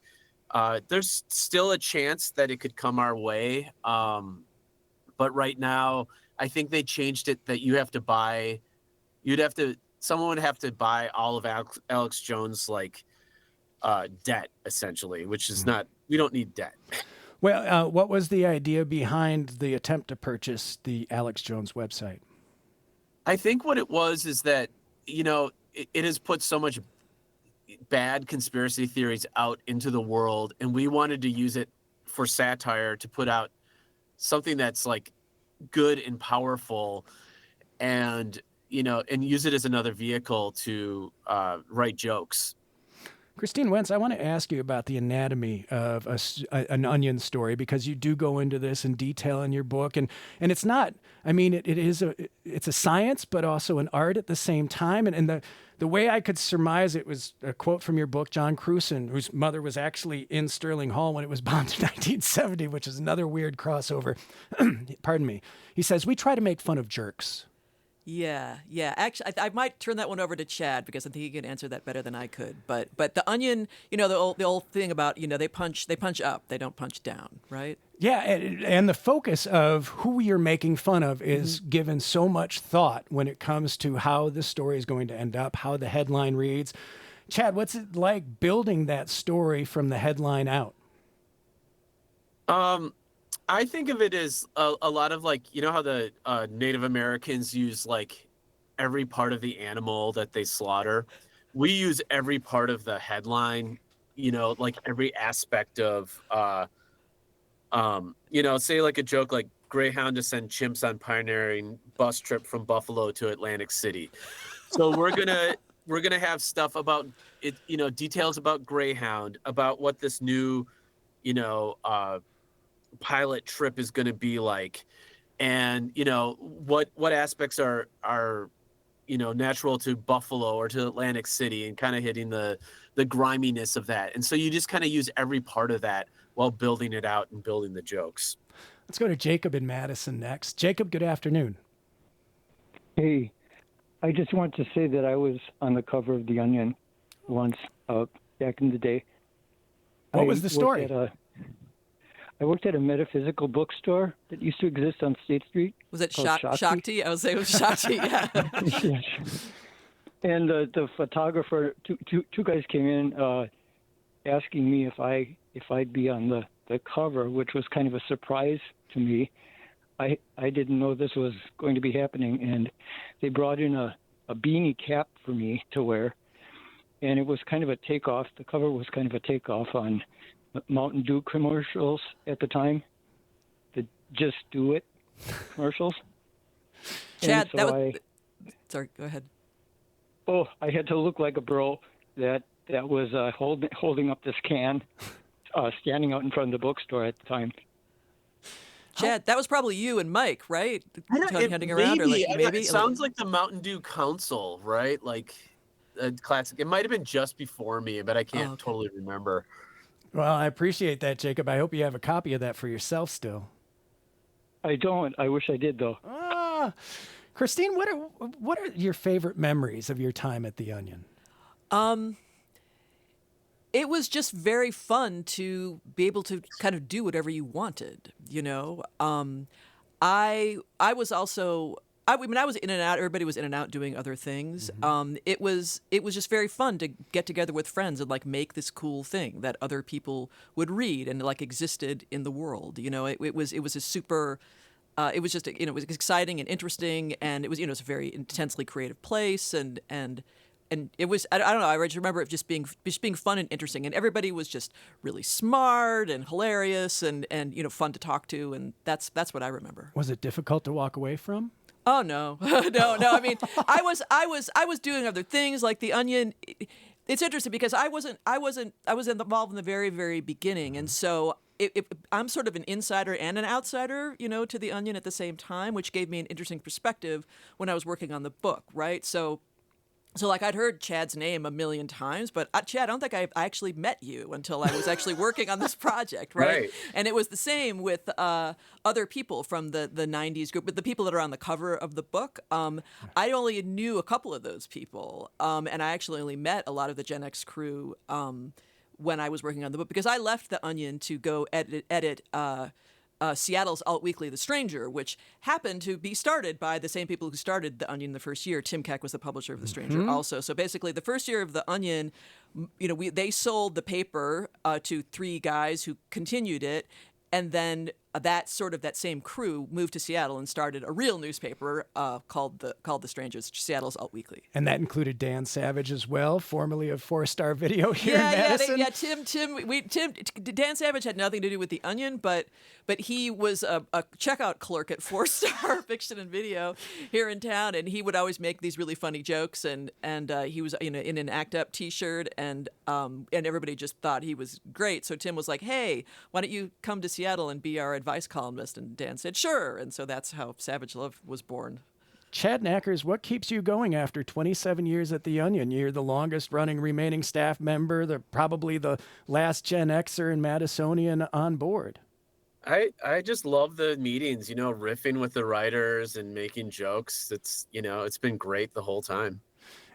There's still a chance that it could come our way. But right now, I think they changed it that someone would have to buy all of Alex Jones' debt, essentially, which is we don't need debt. Well, what was the idea behind the attempt to purchase the Alex Jones website? I think what it was is that, it has put so much bad conspiracy theories out into the world, and we wanted to use it for satire to put out something that's like good and powerful, and use it as another vehicle to write jokes. Christine Wentz, I want to ask you about the anatomy of an Onion story, because you do go into this in detail in your book, and it's not. I mean, it's a science, but also an art at the same time. And the way I could surmise it was a quote from your book, John Cruson, whose mother was actually in Sterling Hall when it was bombed in 1970, which is another weird crossover. Pardon me. He says, "We try to make fun of jerks." Yeah. Actually, I might turn that one over to Chad because I think he can answer that better than I could. But the Onion, the old thing about they punch up, they don't punch down, right? Yeah, and the focus of who you're making fun of is given so much thought when it comes to how the story is going to end up, how the headline reads. Chad, what's it like building that story from the headline out? I think of it as a lot of how the Native Americans use every part of the animal that they slaughter. We use every part of the headline, every aspect of, say a joke like Greyhound to send chimps on pioneering bus trip from Buffalo to Atlantic City. So we're gonna have stuff about it, details about Greyhound, about what this new, pilot trip is going to be like, and what aspects are natural to Buffalo or to Atlantic City, and kind of hitting the griminess of that. And so you just kind of use every part of that while building it out and building the jokes. Let's go to Jacob in Madison next. Jacob, good afternoon. Hey, I just want to say that I was on the cover of The Onion once back in the day. What was the story? I worked at a metaphysical bookstore that used to exist on State Street. Was it Shakti? I would say it was Shakti, yeah. Yes. And the photographer, two guys came in asking me if I'd be on the cover, which was kind of a surprise to me. I didn't know this was going to be happening, and they brought in a beanie cap for me to wear, and it was kind of a takeoff. The cover was kind of a takeoff on Mountain Dew commercials at the time. The Just Do It commercials. Chad, And so sorry, go ahead. I had to look like a bro that was holding up this can, standing out in front of the bookstore at the time. Chad, that was probably you and Mike, right? Heading around, Maybe. or maybe It sounds like the Mountain Dew Council, right? Like a classic. It might have been just before me, but I can't totally remember. Well, I appreciate that, Jacob. I hope you have a copy of that for yourself still. I don't. I wish I did, though. Christine, what are your favorite memories of your time at the Onion? It was just very fun to be able to kind of do whatever you wanted, you know. I was also I was in and out. Everybody was in and out doing other things. It was just very fun to get together with friends and like make this cool thing that other people would read and like existed in the world. You know, it was a super. It was just it was exciting and interesting, and it was it's a very intensely creative place, and it was I don't know, I just remember it just being fun and interesting, and everybody was just really smart and hilarious and fun to talk to, and that's what I remember. Was it difficult to walk away from? Oh no, no. I mean, I was doing other things like the Onion. It's interesting because I was involved in the very, very beginning, and so I'm sort of an insider and an outsider, to the Onion at the same time, which gave me an interesting perspective when I was working on the book, right? So like I'd heard Chad's name a million times, but Chad, I don't think I actually met you until I was actually working on this project, right? And it was the same with other people from the 90s group, but the people that are on the cover of the book, I only knew a couple of those people, and I actually only met a lot of the Gen X crew when I was working on the book, because I left the Onion to go edit Seattle's alt weekly, The Stranger, which happened to be started by the same people who started The Onion the first year. Tim Keck was the publisher of The Stranger also. So basically, the first year of The Onion, they sold the paper to three guys who continued it, and then that same crew moved to Seattle and started a real newspaper called The Stranger, Seattle's alt weekly. And that included Dan Savage as well, formerly of 4-Star Video here in Madison. Dan Savage had nothing to do with The Onion, but he was a checkout clerk at 4-Star Fiction and Video here in town, and he would always make these really funny jokes, and he was in an ACT UP T-shirt, and everybody just thought he was great. So Tim was like, "Hey, why don't you come to Seattle and be our advice columnist?" And Dan said, "Sure." And so that's how Savage Love was born. Chad Knackers, what keeps you going after 27 years at the Onion? You're the longest running remaining staff member, probably the last Gen Xer and Madisonian on board. I just love the meetings, riffing with the writers and making jokes. It's been great the whole time.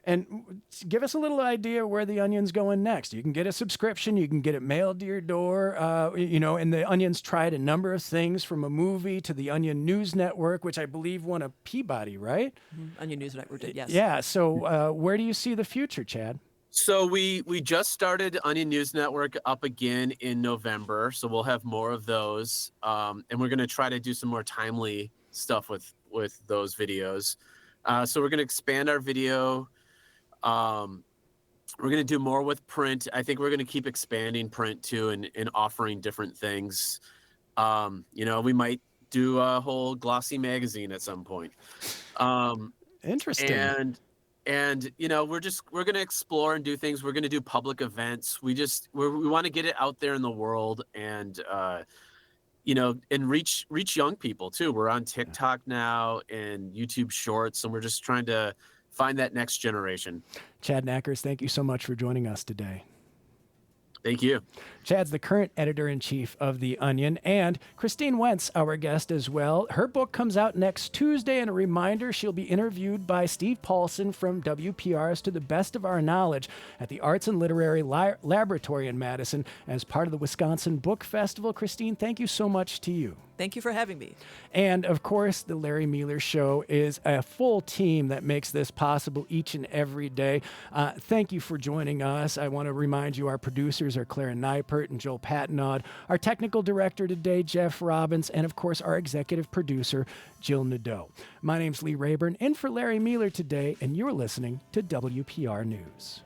And give us a little idea where the Onion's going next. You can get a subscription. You can get it mailed to your door. And the Onion's tried a number of things, from a movie to the Onion News Network, which I believe won a Peabody, right? Onion News Network did, yes. Yeah. So where do you see the future, Chad? So we just started Onion News Network up again in November. So we'll have more of those. And we're going to try to do some more timely stuff with those videos. So we're going to expand our video. We're going to do more with print. I think we're going to keep expanding print too, and offering different things. We might do a whole glossy magazine at some point. Interesting. And we're going to explore and do things. We're going to do public events. We want to get it out there in the world, and and reach young people too. We're on TikTok now and YouTube Shorts, and we're just trying to find that next generation. Chad Knackers, thank you so much for joining us today. Thank you. Chad's the current editor-in-chief of The Onion, and Christine Wentz, our guest as well. Her book comes out next Tuesday, and a reminder, she'll be interviewed by Steve Paulson from WPR's To the Best of Our Knowledge at the Arts and Literary Laboratory in Madison as part of the Wisconsin Book Festival. Christine, thank you so much to you. Thank you for having me. And, of course, the Larry Mealer Show is a full team that makes this possible each and every day. Thank you for joining us. I want to remind you our producers are Clara Neipert and Joel Patnaud, our technical director today, Jeff Robbins, and, of course, our executive producer, Jill Nadeau. My name's Lee Rayburn, in for Larry Mealer today, and you're listening to WPR News.